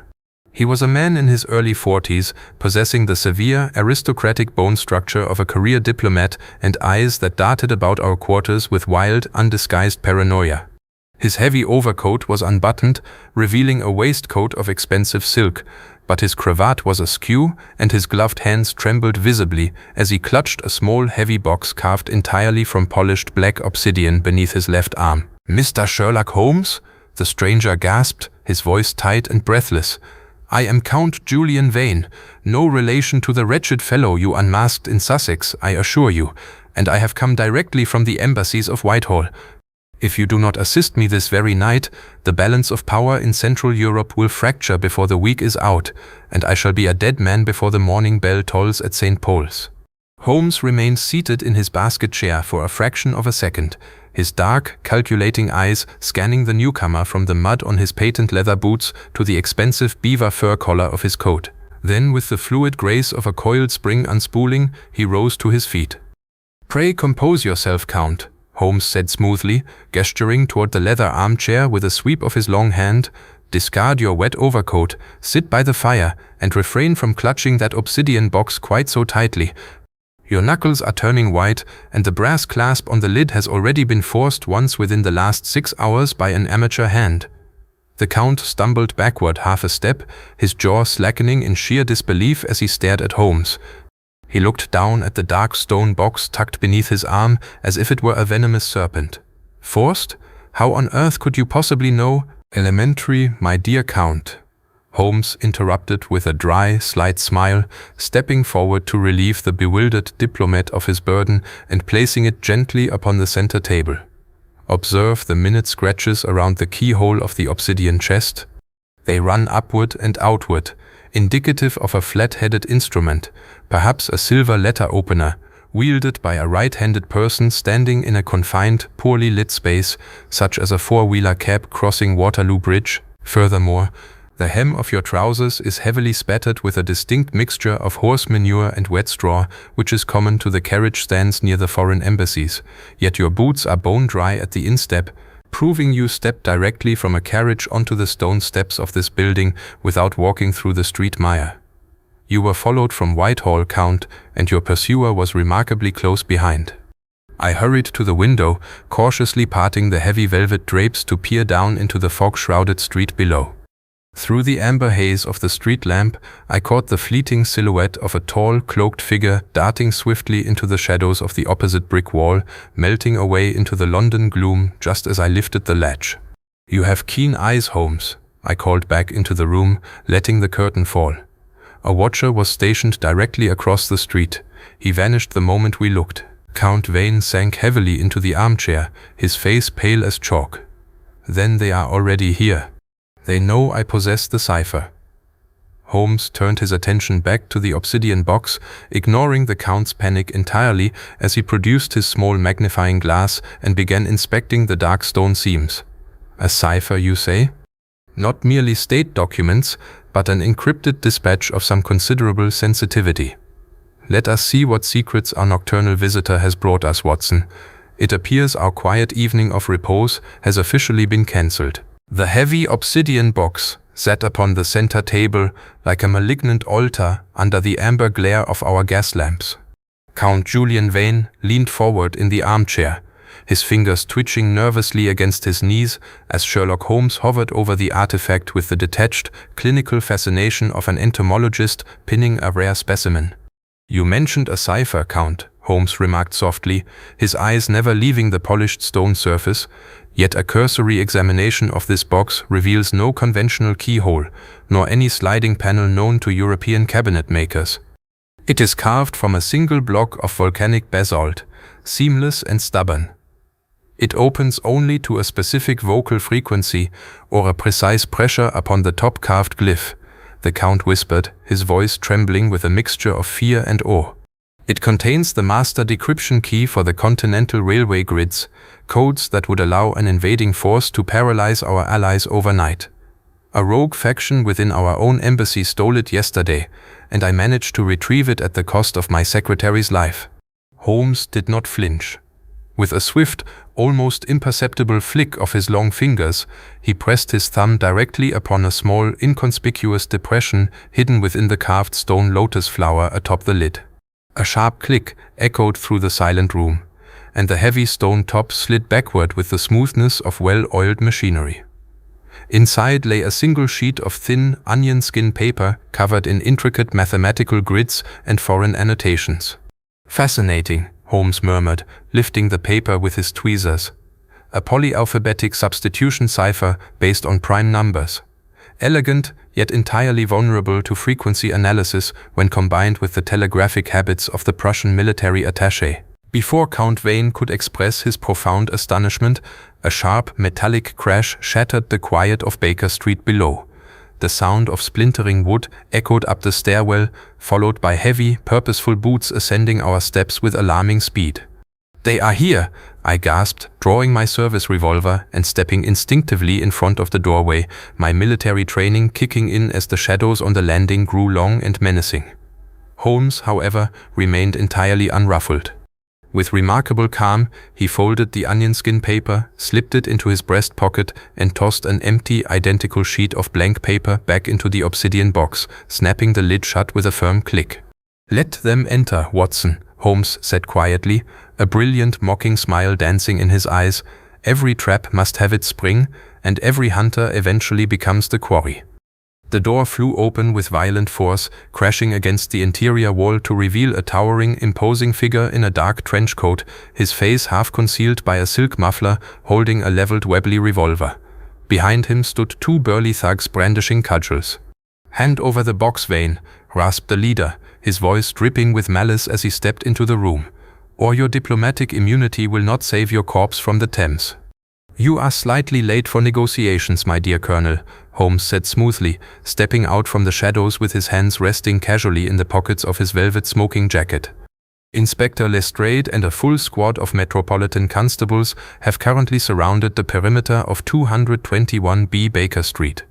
He was a man in his early 40s, possessing the severe, aristocratic bone structure of a career diplomat and eyes that darted about our quarters with wild, undisguised paranoia. His heavy overcoat was unbuttoned, revealing a waistcoat of expensive silk, but his cravat was askew and his gloved hands trembled visibly as he clutched a small, heavy box carved entirely from polished black obsidian beneath his left arm. "Mr. Sherlock Holmes?" the stranger gasped, his voice tight and breathless. "I am Count Julian Vane, no relation to the wretched fellow you unmasked in Sussex, I assure you, and I have come directly from the embassies of Whitehall. If you do not assist me this very night, the balance of power in Central Europe will fracture before the week is out, and I shall be a dead man before the morning bell tolls at St. Paul's." Holmes remained seated in his basket chair for a fraction of a second, his dark, calculating eyes scanning the newcomer from the mud on his patent leather boots to the expensive beaver fur collar of his coat. Then, with the fluid grace of a coiled spring unspooling, he rose to his feet. "Pray compose yourself, Count," Holmes said smoothly, gesturing toward the leather armchair with a sweep of his long hand. "Discard your wet overcoat, sit by the fire, and refrain from clutching that obsidian box quite so tightly. Your knuckles are turning white, and the brass clasp on the lid has already been forced once within the last 6 hours by an amateur hand." The Count stumbled backward half a step, his jaw slackening in sheer disbelief as he stared at Holmes. He looked down at the dark stone box tucked beneath his arm as if it were a venomous serpent. Forced? How on earth could you possibly know? Elementary, my dear Count, Holmes interrupted with a dry, slight smile, stepping forward to relieve the bewildered diplomat of his burden and placing it gently upon the center table. Observe the minute scratches around the keyhole of the obsidian chest. They run upward and outward, indicative of a flat-headed instrument, perhaps a silver letter opener, wielded by a right-handed person standing in a confined, poorly lit space, such as a four-wheeler cab crossing Waterloo Bridge. Furthermore, the hem of your trousers is heavily spattered with a distinct mixture of horse manure and wet straw, which is common to the carriage stands near the foreign embassies, yet your boots are bone dry at the instep, proving you stepped directly from a carriage onto the stone steps of this building without walking through the street mire. You were followed from Whitehall, Count, and your pursuer was remarkably close behind. I hurried to the window, cautiously parting the heavy velvet drapes to peer down into the fog-shrouded street below. Through the amber haze of the street lamp, I caught the fleeting silhouette of a tall, cloaked figure darting swiftly into the shadows of the opposite brick wall, melting away into the London gloom just as I lifted the latch. "You have keen eyes, Holmes," I called back into the room, letting the curtain fall. A watcher was stationed directly across the street. He vanished the moment we looked. Count Vane sank heavily into the armchair, his face pale as chalk. "Then they are already here. They know I possess the cipher." Holmes turned his attention back to the obsidian box, ignoring the Count's panic entirely as he produced his small magnifying glass and began inspecting the dark stone seams. "A cipher, you say? Not merely state documents, but an encrypted dispatch of some considerable sensitivity. Let us see what secrets our nocturnal visitor has brought us, Watson. It appears our quiet evening of repose has officially been cancelled." The heavy obsidian box sat upon the center table like a malignant altar under the amber glare of our gas lamps. Count Julian Vane leaned forward in the armchair, his fingers twitching nervously against his knees as Sherlock Holmes hovered over the artifact with the detached, clinical fascination of an entomologist pinning a rare specimen. "You mentioned a cipher, Count," Holmes remarked softly, his eyes never leaving the polished stone surface, "yet a cursory examination of this box reveals no conventional keyhole, nor any sliding panel known to European cabinet makers. It is carved from a single block of volcanic basalt, seamless and stubborn. It opens only to a specific vocal frequency or a precise pressure upon the top carved glyph," the Count whispered, his voice trembling with a mixture of fear and awe. "It contains the master decryption key for the Continental Railway grids, codes that would allow an invading force to paralyze our allies overnight. A rogue faction within our own embassy stole it yesterday, and I managed to retrieve it at the cost of my secretary's life." Holmes did not flinch. With a swift, almost imperceptible flick of his long fingers, he pressed his thumb directly upon a small, inconspicuous depression hidden within the carved stone lotus flower atop the lid. A sharp click echoed through the silent room, and the heavy stone top slid backward with the smoothness of well-oiled machinery. Inside lay a single sheet of thin, onion-skin paper covered in intricate mathematical grids and foreign annotations. "Fascinating," Holmes murmured, lifting the paper with his tweezers. "A polyalphabetic substitution cipher based on prime numbers. Elegant, yet entirely vulnerable to frequency analysis when combined with the telegraphic habits of the Prussian military attaché." Before Count Vane could express his profound astonishment, a sharp, metallic crash shattered the quiet of Baker Street below. The sound of splintering wood echoed up the stairwell, followed by heavy, purposeful boots ascending our steps with alarming speed. "They are here," I gasped, drawing my service revolver and stepping instinctively in front of the doorway, my military training kicking in as the shadows on the landing grew long and menacing. Holmes, however, remained entirely unruffled. With remarkable calm, he folded the onion-skin paper, slipped it into his breast pocket, and tossed an empty, identical sheet of blank paper back into the obsidian box, snapping the lid shut with a firm click. "Let them enter, Watson," Holmes said quietly, a brilliant, mocking smile dancing in his eyes. "Every trap must have its spring, and every hunter eventually becomes the quarry." The door flew open with violent force, crashing against the interior wall to reveal a towering, imposing figure in a dark trench coat, his face half concealed by a silk muffler, holding a leveled Webley revolver. Behind him stood two burly thugs brandishing cudgels. "Hand over the box, Vane," rasped the leader, his voice dripping with malice as he stepped into the room. "Or your diplomatic immunity will not save your corpse from the Thames." "You are slightly late for negotiations, my dear Colonel," Holmes said smoothly, stepping out from the shadows with his hands resting casually in the pockets of his velvet smoking jacket. "Inspector Lestrade and a full squad of Metropolitan constables have currently surrounded the perimeter of 221B Baker Street.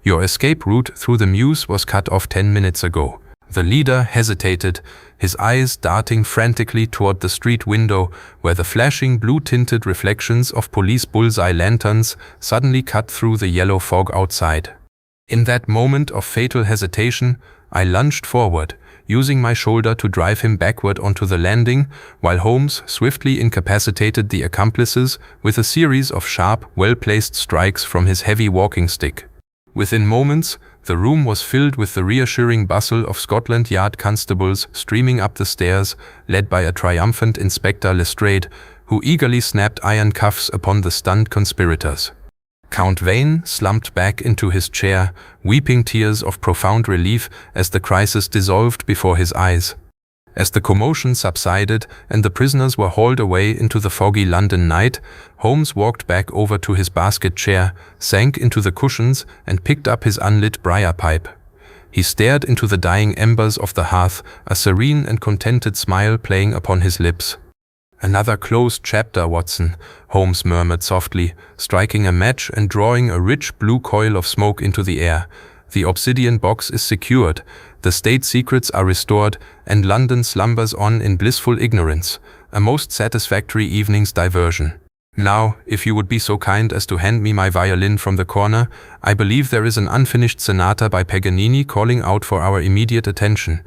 Your escape route through the Mews was cut off 10 minutes ago." The leader hesitated, his eyes darting frantically toward the street window where the flashing blue-tinted reflections of police bullseye lanterns suddenly cut through the yellow fog outside. In that moment of fatal hesitation, I lunged forward, using my shoulder to drive him backward onto the landing, while Holmes swiftly incapacitated the accomplices with a series of sharp, well-placed strikes from his heavy walking stick. Within moments, the room was filled with the reassuring bustle of Scotland Yard constables streaming up the stairs, led by a triumphant Inspector Lestrade, who eagerly snapped iron cuffs upon the stunned conspirators. Count Vane slumped back into his chair, weeping tears of profound relief as the crisis dissolved before his eyes. As the commotion subsided and the prisoners were hauled away into the foggy London night, Holmes walked back over to his basket chair, sank into the cushions and picked up his unlit briar pipe. He stared into the dying embers of the hearth, a serene and contented smile playing upon his lips. "Another closed chapter, Watson," Holmes murmured softly, striking a match and drawing a rich blue coil of smoke into the air. "The obsidian box is secured, the state secrets are restored, and London slumbers on in blissful ignorance, a most satisfactory evening's diversion. Now, if you would be so kind as to hand me my violin from the corner, I believe there is an unfinished sonata by Paganini calling out for our immediate attention.